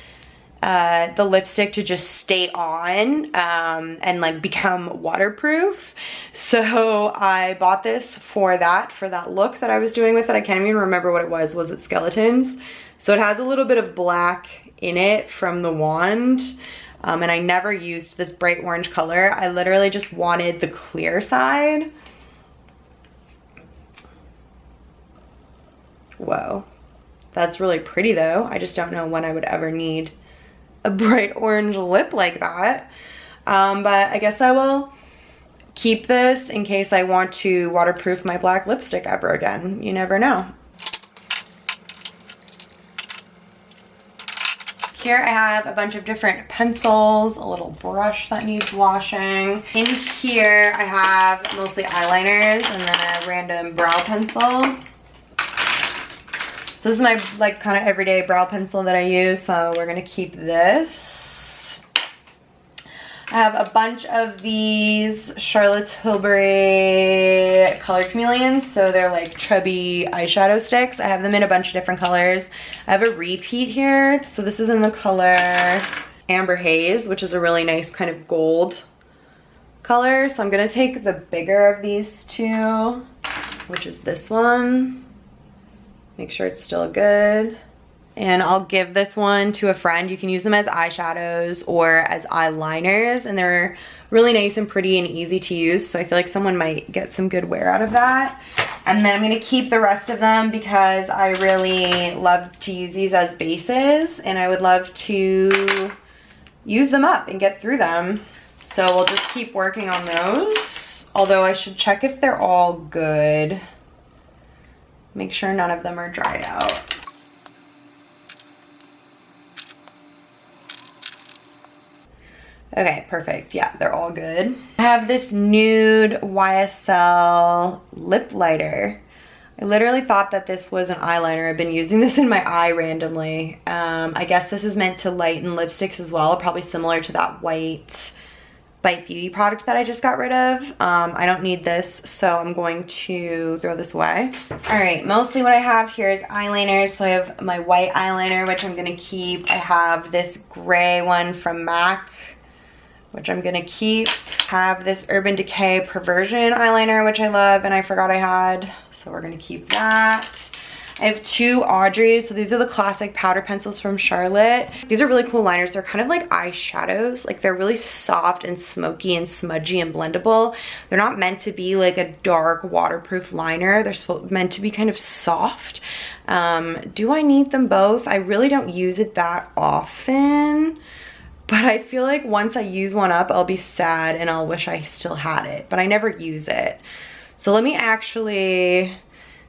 the lipstick to just stay on and like become waterproof. So I bought this for that look that I was doing with it. I can't even remember what it was. Was it Skeletons? So it has a little bit of black in it from the wand. And I never used this bright orange color. I literally just wanted the clear side. Whoa. That's really pretty though. I just don't know when I would ever need a bright orange lip like that. But I guess I will keep this in case I want to waterproof my black lipstick ever again. You never know. Here I have a bunch of different pencils, a little brush that needs washing. In here I have mostly eyeliners and then a random brow pencil. So this is my like kind of everyday brow pencil that I use, so we're gonna keep this. I I have a bunch of these Charlotte Tilbury Color Chameleons. So they're like chubby eyeshadow sticks. I have them in a bunch of different colors. I have a repeat here. So this is in the color Amber Haze, which is a really nice kind of gold color. So I'm gonna take the bigger of these two, which is this one. Make sure it's still good. And I'll give this one to a friend. You can use them as eyeshadows or as eyeliners, and they're really nice and pretty and easy to use. So I feel like someone might get some good wear out of that. And then I'm gonna keep the rest of them because I really love to use these as bases, and I would love to use them up and get through them. So we'll just keep working on those. Although I should check if they're all good. Make sure none of them are dried out. Okay, perfect. Yeah, they're all good. I have this nude YSL lip lighter. I literally thought that this was an eyeliner. I've been using this in my eye randomly. I guess this is meant to lighten lipsticks as well, probably similar to that white Bite Beauty product that I just got rid of. I don't need this, so I'm going to throw this away. All right, mostly what I have here is eyeliners. So I have my white eyeliner, which I'm gonna keep. I have this gray one from MAC, which I'm gonna keep. Have this Urban Decay Perversion eyeliner, which I love and I forgot I had, so we're gonna keep that. I have two Audreys. So these are the classic powder pencils from Charlotte. These are really cool liners. They're kind of like eyeshadows. Like they're really soft and smoky and smudgy and blendable. They're not meant to be like a dark waterproof liner. They're meant to be kind of soft. Do I need them both? I really don't use it that often. But I feel like once I use one up, I'll be sad and I'll wish I still had it. But I never use it. So let me actually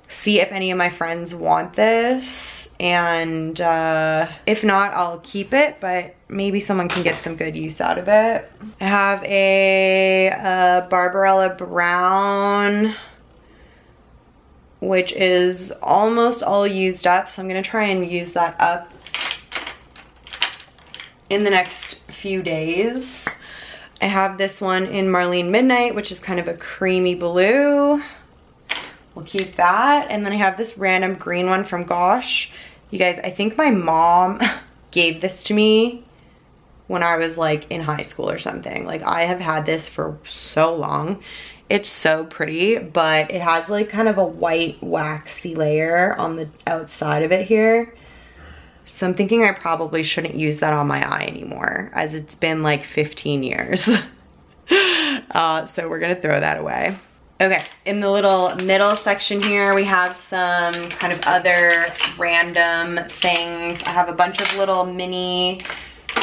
see if any of my friends want this, and if not, I'll keep it, but maybe someone can get some good use out of it. I have a Barbarella Brown, which is almost all used up, so I'm gonna try and use that up in the next few days. I have this one in Marlene Midnight, which is kind of a creamy blue. We'll keep that. And then I have this random green one from Gosh. You guys, I think my mom gave this to me when I was like in high school or something. Like I have had this for so long. It's so pretty, but it has like kind of a white waxy layer on the outside of it here. So I'm thinking I probably shouldn't use that on my eye anymore, as it's been like 15 years. So we're gonna throw that away. Okay, in the little middle section here, we have some kind of other random things. I have a bunch of little mini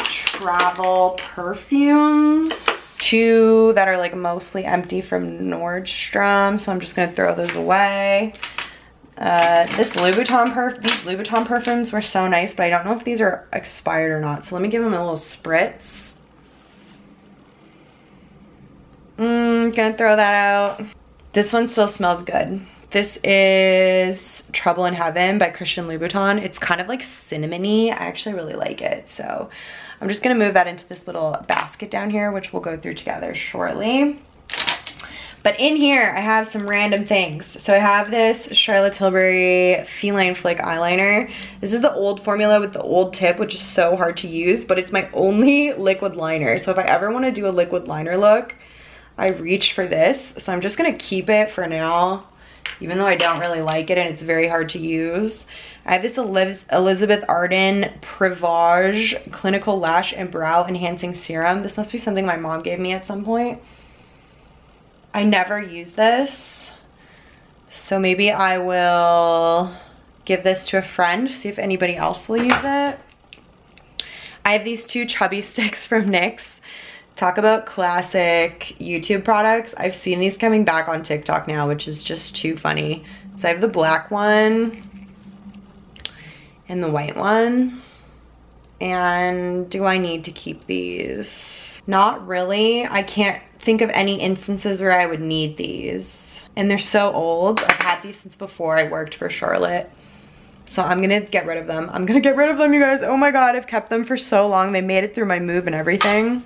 travel perfumes. Two that are like mostly empty from Nordstrom, so I'm just gonna throw those away. These Louboutin perfumes were so nice, but I don't know if these are expired or not. So let me give them a little spritz. Gonna throw that out. This one still smells good. This is Trouble in Heaven by Christian Louboutin. It's kind of like cinnamony. I actually really like it. So I'm just gonna move that into this little basket down here, which we'll go through together shortly. But in here, I have some random things. So I have this Charlotte Tilbury Feline Flick eyeliner. This is the old formula with the old tip, which is so hard to use, but it's my only liquid liner. So if I ever wanna do a liquid liner look, I reach for this. So I'm just gonna keep it for now, even though I don't really like it and it's very hard to use. I have this Elizabeth Arden Privage Clinical Lash and Brow Enhancing Serum. This must be something my mom gave me at some point. I never use this, so maybe I will give this to a friend, see if anybody else will use it. I have these two chubby sticks from NYX. Talk about classic YouTube products. I've seen these coming back on TikTok now, which is just too funny. So I have the black one and the white one. And do I need to keep these? Not really. I can't think of any instances where I would need these. And they're so old. I've had these since before I worked for Charlotte. So I'm gonna get rid of them. I'm gonna get rid of them, you guys. Oh my God, I've kept them for so long. They made it through my move and everything.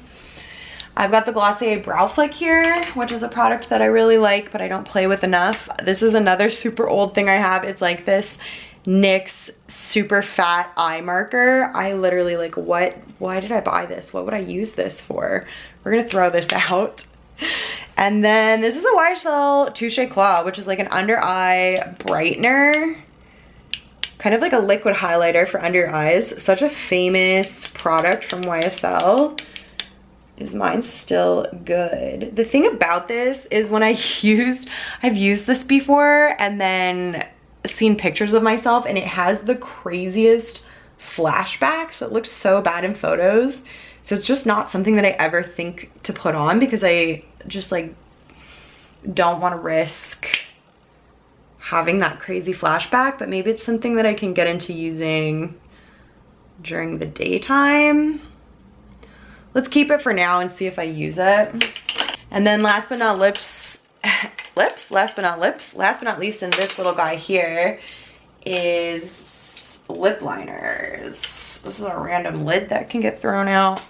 I've got the Glossier Brow Flick here, which is a product that I really like, but I don't play with enough. This is another super old thing I have. It's like this NYX super fat eye marker. I literally like, why did I buy this? What would I use this for? We're gonna throw this out. And then this is a YSL Touche Claw, which is like an under eye brightener. Kind of like a liquid highlighter for under your eyes. Such a famous product from YSL. Is mine still good? The thing about this is when I've used this before and then seen pictures of myself, and it has the craziest flashbacks. It looks so bad in photos. So it's just not something that I ever think to put on because I just like don't want to risk having that crazy flashback, but maybe it's something that I can get into using during the daytime. Let's keep it for now and see if I use it. And then last but not least in this little guy here is lip liners. This is a random lid that can get thrown out.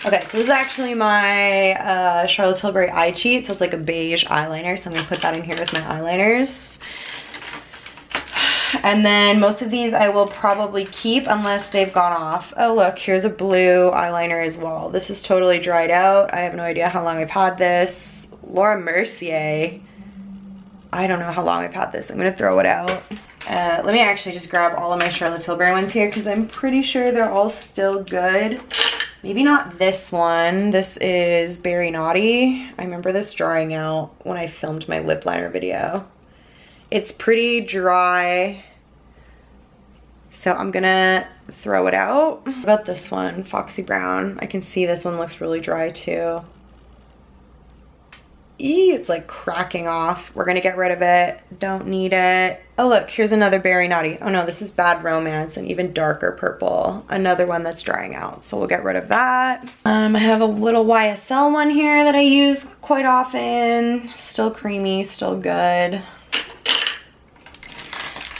Okay, so this is actually my Charlotte Tilbury eye cheat. So it's like a beige eyeliner. So I'm gonna put that in here with my eyeliners. And then most of these I will probably keep unless they've gone off. Oh look, here's a blue eyeliner as well. This is totally dried out. I have no idea how long I've had this. Laura Mercier. I don't know how long I've had this. I'm gonna throw it out. Let me actually just grab all of my Charlotte Tilbury ones here because I'm pretty sure they're all still good. Maybe not this one. This is Berry Naughty. I remember this drying out when I filmed my lip liner video. It's pretty dry, so I'm gonna throw it out. What about this one, Foxy Brown? I can see this one looks really dry too. Eee, it's like cracking off. We're gonna get rid of it. Don't need it. Oh look, here's another Berry Naughty. Oh no, this is Bad Romance, an even darker purple. Another one that's drying out, so we'll get rid of that. I have a little YSL one here that I use quite often. Still creamy, still good.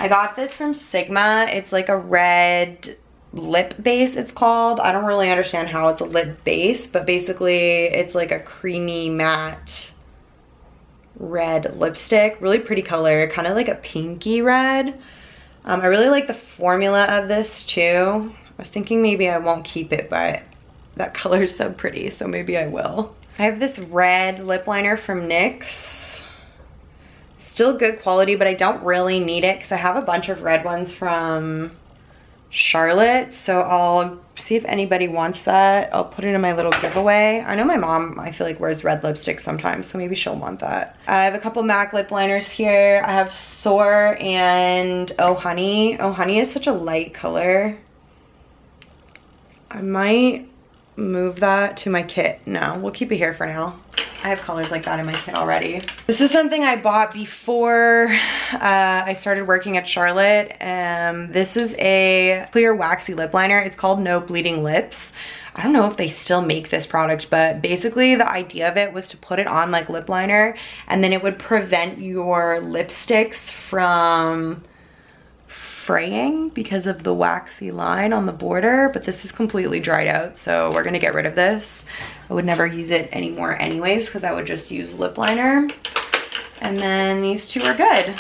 I got this from Sigma. It's like a red lip base, it's called. I don't really understand how it's a lip base, but basically it's like a creamy matte red lipstick. Really pretty color, kind of like a pinky red. I really like the formula of this too. I was thinking maybe I won't keep it, but that color is so pretty, so maybe I will. I have this red lip liner from NYX. Still good quality, but I don't really need it because I have a bunch of red ones from Charlotte, so I'll see if anybody wants that. I'll put it in my little giveaway. I know my mom, I feel like, wears red lipstick sometimes, so maybe she'll want that. I have a couple MAC lip liners here. I have Soar and Oh Honey. Oh Honey is such a light color. I might move that to my kit. No, we'll keep it here for now. I have colors like that in my kit already. This is something I bought before I started working at Charlotte. This is a clear waxy lip liner. It's called No Bleeding Lips. I don't know if they still make this product, but basically the idea of it was to put it on like lip liner and then it would prevent your lipsticks from fraying because of the waxy line on the border, but this is completely dried out, so we're gonna get rid of this. I would never use it anymore anyways because I would just use lip liner. And then these two are good.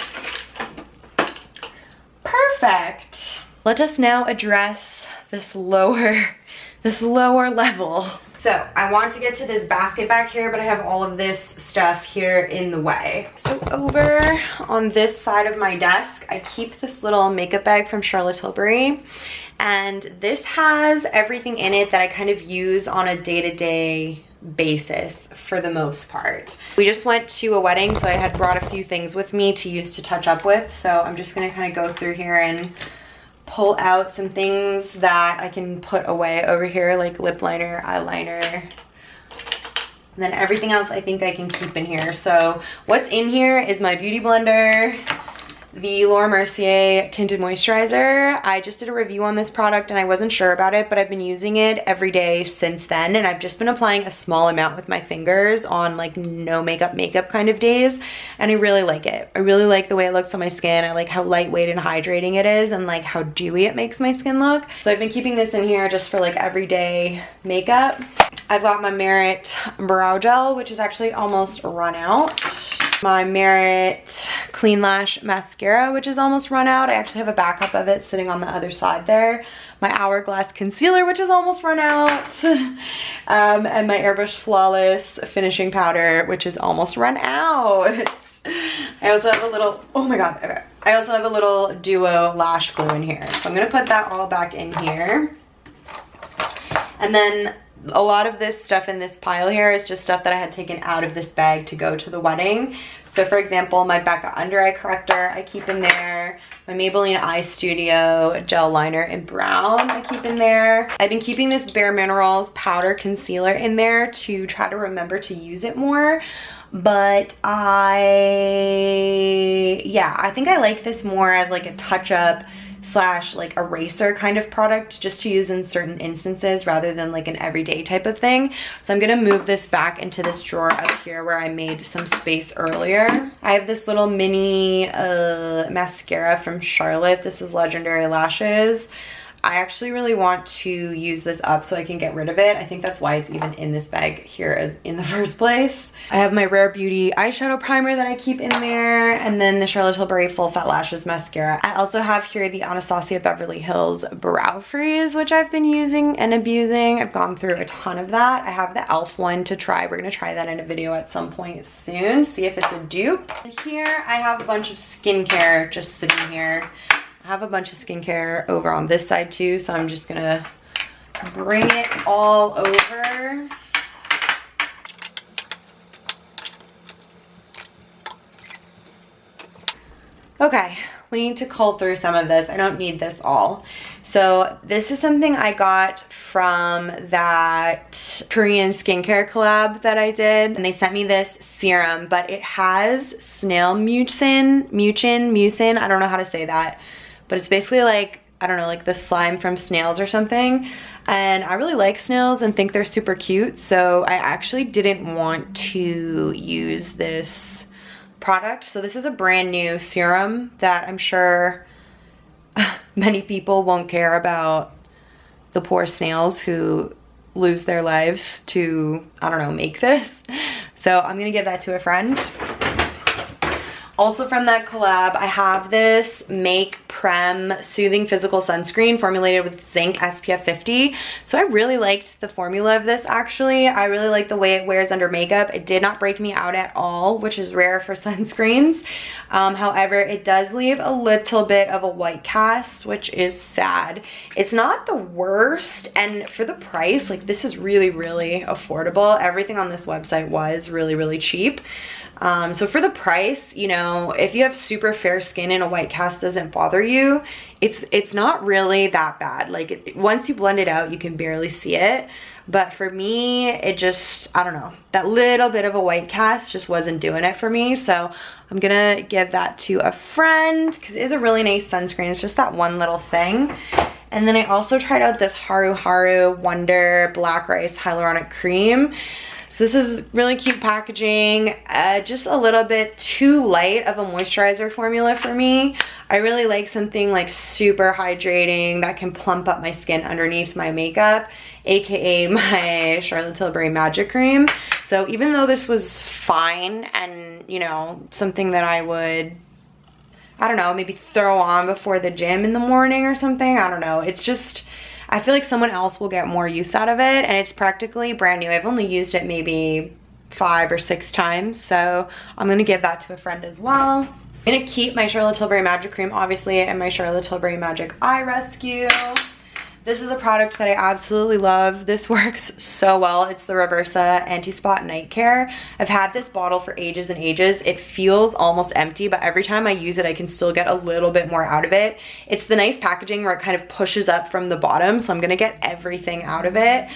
Perfect. Let us now address this lower level. So I want to get to this basket back here, but I have all of this stuff here in the way. So over on this side of my desk, I keep this little makeup bag from Charlotte Tilbury. And this has everything in it that I kind of use on a day-to-day basis for the most part. We just went to a wedding, so I had brought a few things with me to use to touch up with. So I'm just gonna kind of go through here and pull out some things that I can put away over here, like lip liner, eyeliner, and then everything else I think I can keep in here. So what's in here is my beauty blender the Laura Mercier Tinted Moisturizer. I just did a review on this product and I wasn't sure about it, but I've been using it every day since then, and I've just been applying a small amount with my fingers on like no makeup kind of days, and I really like it. I really like the way it looks on my skin. I like how lightweight and hydrating it is, and like how dewy it makes my skin look. So I've been keeping this in here just for like everyday makeup. I've got my Merit Brow Gel, which is actually almost run out. My Merit Clean Lash Mascara, which is almost run out. I actually have a backup of it sitting on the other side there. My Hourglass Concealer, which is almost run out. And my Airbrush Flawless Finishing Powder, which is almost run out. I also have a little, oh my god, okay. I also have a little Duo Lash Glue in here. So I'm gonna put that all back in here. And then a lot of this stuff in this pile here is just stuff that I had taken out of this bag to go to the wedding. So for example, my Becca Under Eye Corrector I keep in there. My Maybelline Eye Studio Gel Liner in brown I keep in there. I've been keeping this Bare Minerals Powder Concealer in there to try to remember to use it more. But I think I like this more as like a touch-up slash like eraser kind of product, just to use in certain instances rather than like an everyday type of thing. So I'm gonna move this back into this drawer up here where I made some space earlier. I have this little mini mascara from Charlotte. This is Legendary Lashes. I actually really want to use this up so I can get rid of it. I think that's why it's even in this bag here as in the first place. I have my Rare Beauty eyeshadow primer that I keep in there, and then the Charlotte Tilbury Full Fat Lashes mascara. I also have here the Anastasia Beverly Hills Brow Freeze, which I've been using and abusing. I've gone through a ton of that. I have the e.l.f. one to try. We're gonna try that in a video at some point soon, see if it's a dupe. And here I have a bunch of skincare just sitting here. I have a bunch of skincare over on this side too, so I'm just gonna bring it all over. Okay, we need to cull through some of this. I don't need this all. So this is something I got from that Korean skincare collab that I did, and they sent me this serum, but it has snail mucin, I don't know how to say that, but it's basically like, I don't know, like the slime from snails or something. And I really like snails and think they're super cute, so I actually didn't want to use this product. So this is a brand new serum that I'm sure many people won't care about the poor snails who lose their lives to, I don't know, make this. So I'm gonna give that to a friend. Also from that collab, I have this Make Prem Soothing Physical Sunscreen formulated with zinc SPF 50. So I really liked the formula of this actually. I really like the way it wears under makeup. It did not break me out at all, which is rare for sunscreens. However, it does leave a little bit of a white cast, which is sad. It's not the worst, and for the price, like this is really, really affordable. Everything on this website was really, really cheap. So for the price, you know, if you have super fair skin and a white cast doesn't bother you, it's not really that bad. Like once you blend it out, you can barely see it. But for me, it just, I don't know, that little bit of a white cast just wasn't doing it for me. So I'm gonna give that to a friend because it is a really nice sunscreen. It's just that one little thing. And then I also tried out this Haru Haru Wonder Black Rice Hyaluronic Cream. This is really cute packaging, just a little bit too light of a moisturizer formula for me. I really like something like super hydrating that can plump up my skin underneath my makeup, aka my Charlotte Tilbury Magic Cream. So even though this was fine and, you know, something that I would, I don't know, maybe throw on before the gym in the morning or something, I don't know, it's just, I feel like someone else will get more use out of it, and it's practically brand new. I've only used it maybe 5 or 6 times, so I'm gonna give that to a friend as well. I'm gonna keep my Charlotte Tilbury Magic Cream, obviously, and my Charlotte Tilbury Magic Eye Rescue. This is a product that I absolutely love. This works so well. It's the Reversa Anti-Spot Night Care. I've had this bottle for ages and ages. It feels almost empty, but every time I use it, I can still get a little bit more out of it. It's the nice packaging where it kind of pushes up from the bottom, so I'm gonna get everything out of it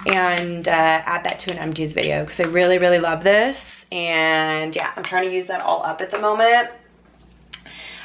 and add that to an empties video because I really, really love this. And yeah, I'm trying to use that all up at the moment.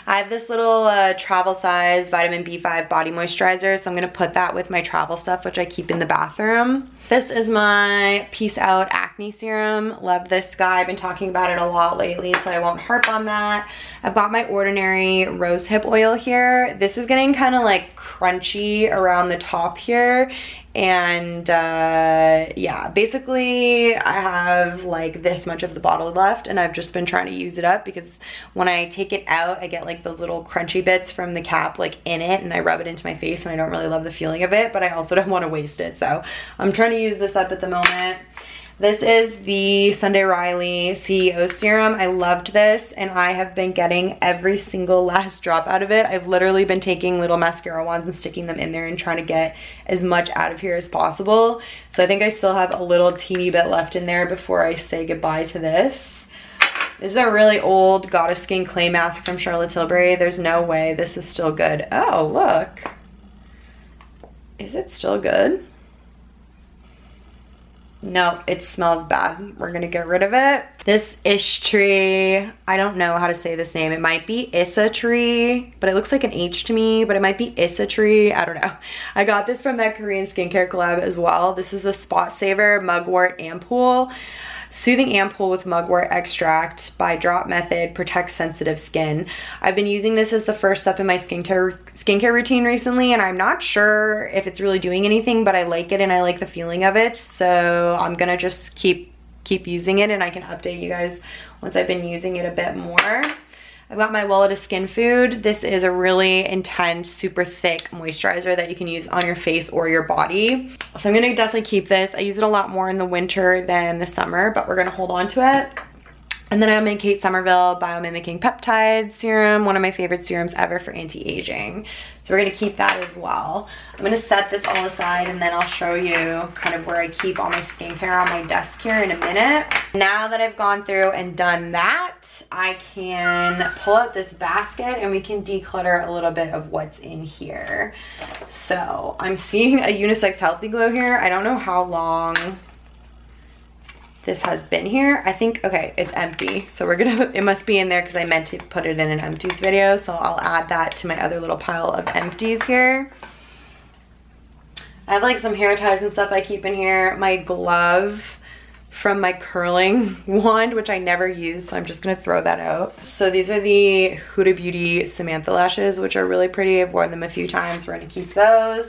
I have this little travel size vitamin B5 body moisturizer, so I'm gonna put that with my travel stuff, which I keep in the bathroom. This is my Peace Out Acne Serum. Love this guy. I've been talking about it a lot lately, so I won't harp on that. I've got my Ordinary Rosehip Oil here. This is getting kind of like crunchy around the top here. And yeah, basically I have like this much of the bottle left, and I've just been trying to use it up because when I take it out, I get like those little crunchy bits from the cap like in it, and I rub it into my face, and I don't really love the feeling of it, but I also don't want to waste it. So I'm trying to use this up at the moment. This is the Sunday Riley CEO Serum. I loved this, and I have been getting every single last drop out of it. I've literally been taking little mascara wands and sticking them in there and trying to get as much out of here as possible. So I think I still have a little teeny bit left in there before I say goodbye to this. This is a really old Goddess Skin Clay Mask from Charlotte Tilbury. There's no way this is still good. Oh, look. Is it still good? No, it smells bad. We're gonna get rid of it. This Ishtree, I don't know how to say this name. It might be Issatree, but it looks like an H to me, but it might be Issatree. I don't know. I got this from that Korean skincare collab as well. This is the Spot Saver Mugwort Ampoule. Soothing Ampoule with Mugwort Extract by Drop Method protects sensitive skin. I've been using this as the first step in my skincare routine recently, and I'm not sure if it's really doing anything, but I like it and I like the feeling of it. So I'm gonna just keep using it, and I can update you guys once I've been using it a bit more. I've got my Wella Skin Food. This is a really intense, super thick moisturizer that you can use on your face or your body. So I'm gonna definitely keep this. I use it a lot more in the winter than the summer, but we're gonna hold on to it. And then I have my Kate Somerville Biomimicking Peptide Serum, one of my favorite serums ever for anti-aging. So we're gonna keep that as well. I'm gonna set this all aside, and then I'll show you kind of where I keep all my skincare on my desk here in a minute. Now that I've gone through and done that, I can pull out this basket and we can declutter a little bit of what's in here. So I'm seeing a unisex Healthy Glow here. I don't know how long this has been here. I think, okay, it's empty. So we're gonna, it must be in there because I meant to put it in an empties video. So I'll add that to my other little pile of empties here. I have like some hair ties and stuff I keep in here. My glove from my curling wand, which I never use, so I'm just gonna throw that out. So these are the Huda Beauty Samantha lashes, which are really pretty. I've worn them a few times. We're gonna keep those.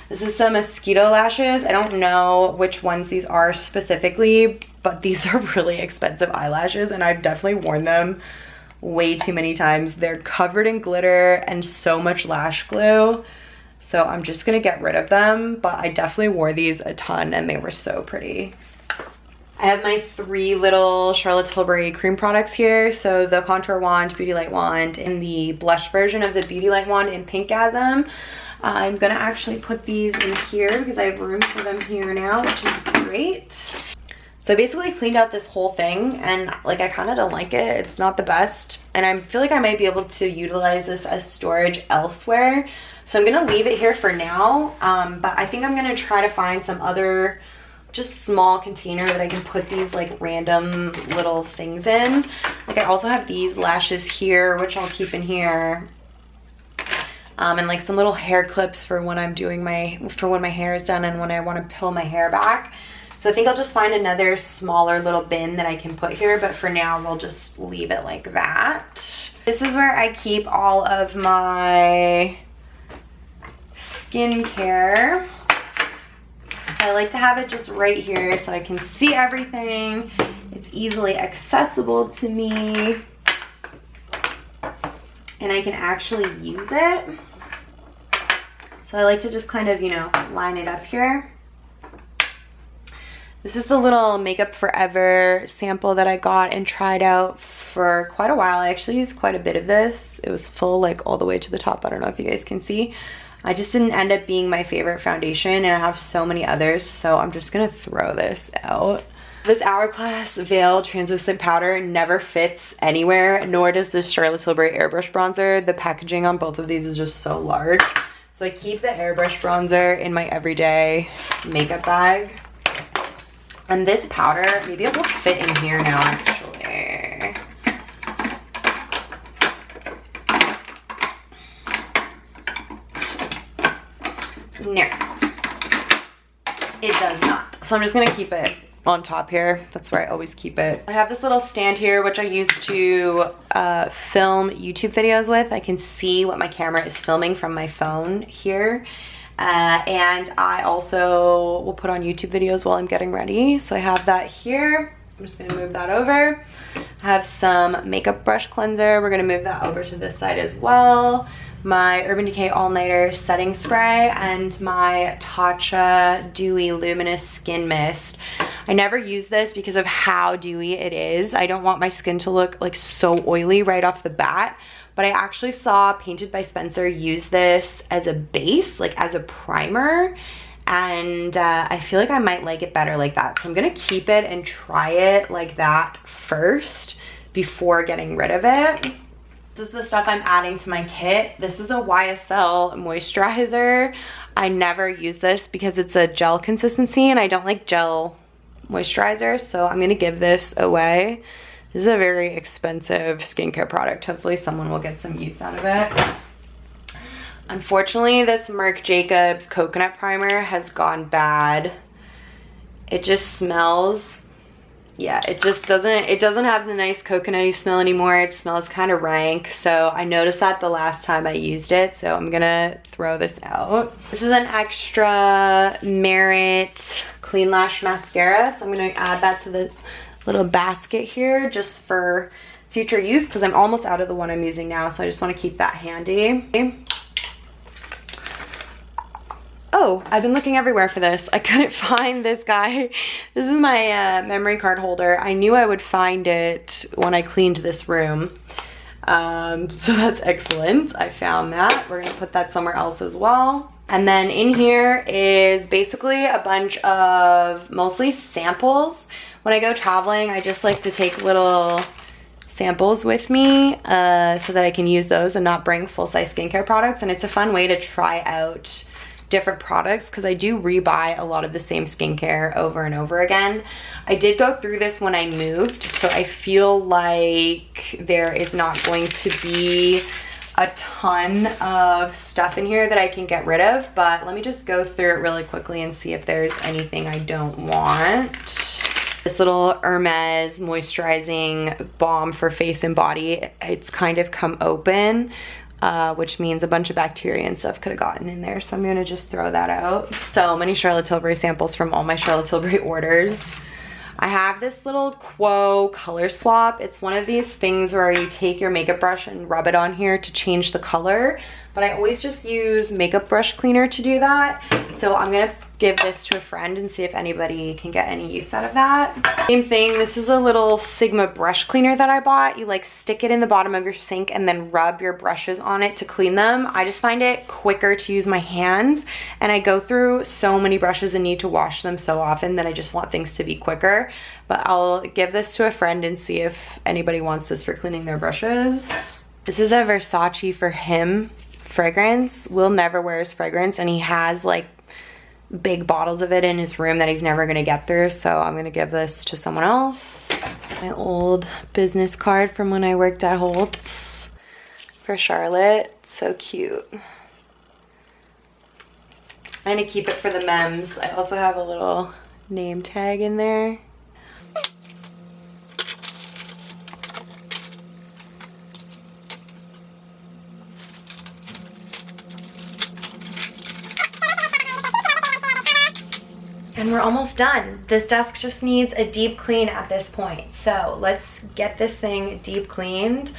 This is some mosquito lashes. I don't know which ones these are specifically, but these are really expensive eyelashes, and I've definitely worn them way too many times. They're covered in glitter and so much lash glue, so I'm just gonna get rid of them, but I definitely wore these a ton and they were so pretty. I have my 3 little Charlotte Tilbury cream products here. So the Contour Wand, Beauty Light Wand, and the blush version of the Beauty Light Wand in Pinkgasm. I'm gonna actually put these in here because I have room for them here now, which is great. So I basically cleaned out this whole thing, and like I kind of don't like it. It's not the best, and I feel like I might be able to utilize this as storage elsewhere. So I'm gonna leave it here for now, but I think I'm gonna try to find some other just small container that I can put these like random little things in. Like I also have these lashes here, which I'll keep in here. And like some little hair clips for when I'm doing for when my hair is done and when I want to pull my hair back. So I think I'll just find another smaller little bin that I can put here, but for now we'll just leave it like that. This is where I keep all of my skincare. So I like to have it just right here so I can see everything. It's easily accessible to me, and I can actually use it. So I like to just kind of, you know, line it up here. This is the little Makeup Forever sample that I got and tried out for quite a while. I actually used quite a bit of this. It was full like all the way to the top. I don't know if you guys can see. I just didn't end up being my favorite foundation, and I have so many others, so I'm just gonna throw this out. This Hourglass Veil Translucent Powder never fits anywhere, nor does this Charlotte Tilbury Airbrush Bronzer. The packaging on both of these is just so large. So I keep the Airbrush Bronzer in my everyday makeup bag. And this powder, maybe it will fit in here now actually. No, it does not. So I'm just gonna keep it on top here. That's where I always keep it. I have this little stand here which I use to film YouTube videos with. I can see what my camera is filming from my phone here. And I also will put on YouTube videos while I'm getting ready. So I have that here. I'm just gonna move that over. I have some makeup brush cleanser. We're gonna move that over to this side as well. My Urban Decay All Nighter setting spray and my Tatcha Dewy Luminous Skin Mist. I never use this because of how dewy it is. I don't want my skin to look like so oily right off the bat, but I actually saw Painted by Spencer use this as a base, like as a primer, and I feel like I might like it better like that. So I'm gonna keep it and try it like that first before getting rid of it. This is the stuff I'm adding to my kit. This is a YSL moisturizer. I never use this because it's a gel consistency and I don't like gel moisturizer, so I'm gonna give this away. This is a very expensive skincare product. Hopefully someone will get some use out of it. Unfortunately, this Marc Jacobs coconut primer has gone bad. It just smells, yeah, it doesn't have the nice coconutty smell anymore. It smells kind of rank. So I noticed that the last time I used it, so I'm gonna throw this out. This is an extra Merit Clean Lash Mascara, so I'm gonna add that to the little basket here just for future use because I'm almost out of the one I'm using now, so I just want to keep that handy. Oh, I've been looking everywhere for this. I couldn't find this guy. This is my memory card holder. I knew I would find it when I cleaned this room. So that's excellent. I found that. We're gonna put that somewhere else as well. And then in here is basically a bunch of mostly samples. When I go traveling, I just like to take little samples with me so that I can use those and not bring full-size skincare products. And it's a fun way to try out different products because I do rebuy a lot of the same skincare over and over again. I did go through this when I moved, so I feel like there is not going to be a ton of stuff in here that I can get rid of, but let me just go through it really quickly and see if there's anything I don't want. This little Hermes moisturizing balm for face and body, it's kind of come open, which means a bunch of bacteria and stuff could have gotten in there, so I'm gonna just throw that out. So many Charlotte Tilbury samples from all my Charlotte Tilbury orders. I have this little Quo color swap. It's one of these things where you take your makeup brush and rub it on here to change the color, but I always just use makeup brush cleaner to do that. So I'm gonna give this to a friend and see if anybody can get any use out of that. Same thing, this is a little Sigma brush cleaner that I bought. You like stick it in the bottom of your sink and then rub your brushes on it to clean them. I just find it quicker to use my hands, and I go through so many brushes and need to wash them so often that I just want things to be quicker. But I'll give this to a friend and see if anybody wants this for cleaning their brushes. This is a Versace For Him fragrance. Will never wears fragrance, and he has like big bottles of it in his room that he's never gonna get through, so I'm gonna give this to someone else. My old business card from when I worked at Holt's for Charlotte. So cute. I'm gonna keep it for the memes. I also have a little name tag in there. And we're almost done. This desk just needs a deep clean at this point. So let's get this thing deep cleaned.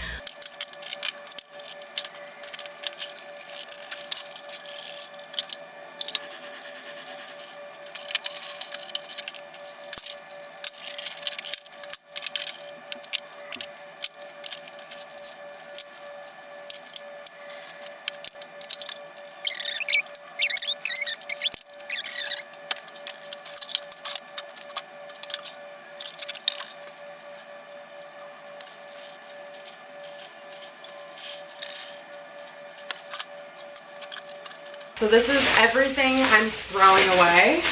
So this is everything I'm throwing away.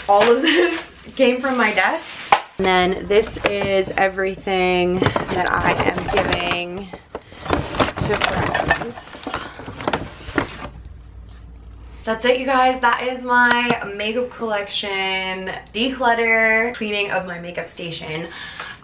All of this came from my desk. And then this is everything that I am giving to friends. that's it, you guys. That is my makeup collection, declutter, cleaning of my makeup station.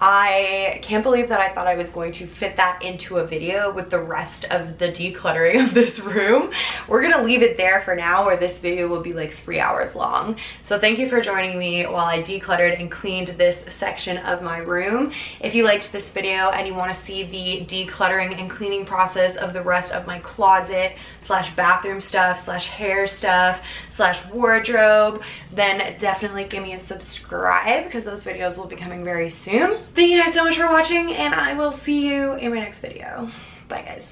I can't believe that I thought I was going to fit that into a video with the rest of the decluttering of this room. We're gonna leave it there for now, or this video will be like 3 hours long. So thank you for joining me while I decluttered and cleaned this section of my room. If you liked this video and you want to see the decluttering and cleaning process of the rest of my closet slash bathroom stuff slash hair stuff slash wardrobe, then definitely give me a subscribe because those videos will be coming very soon. Thank you guys so much for watching, and I will see you in my next video. Bye, guys.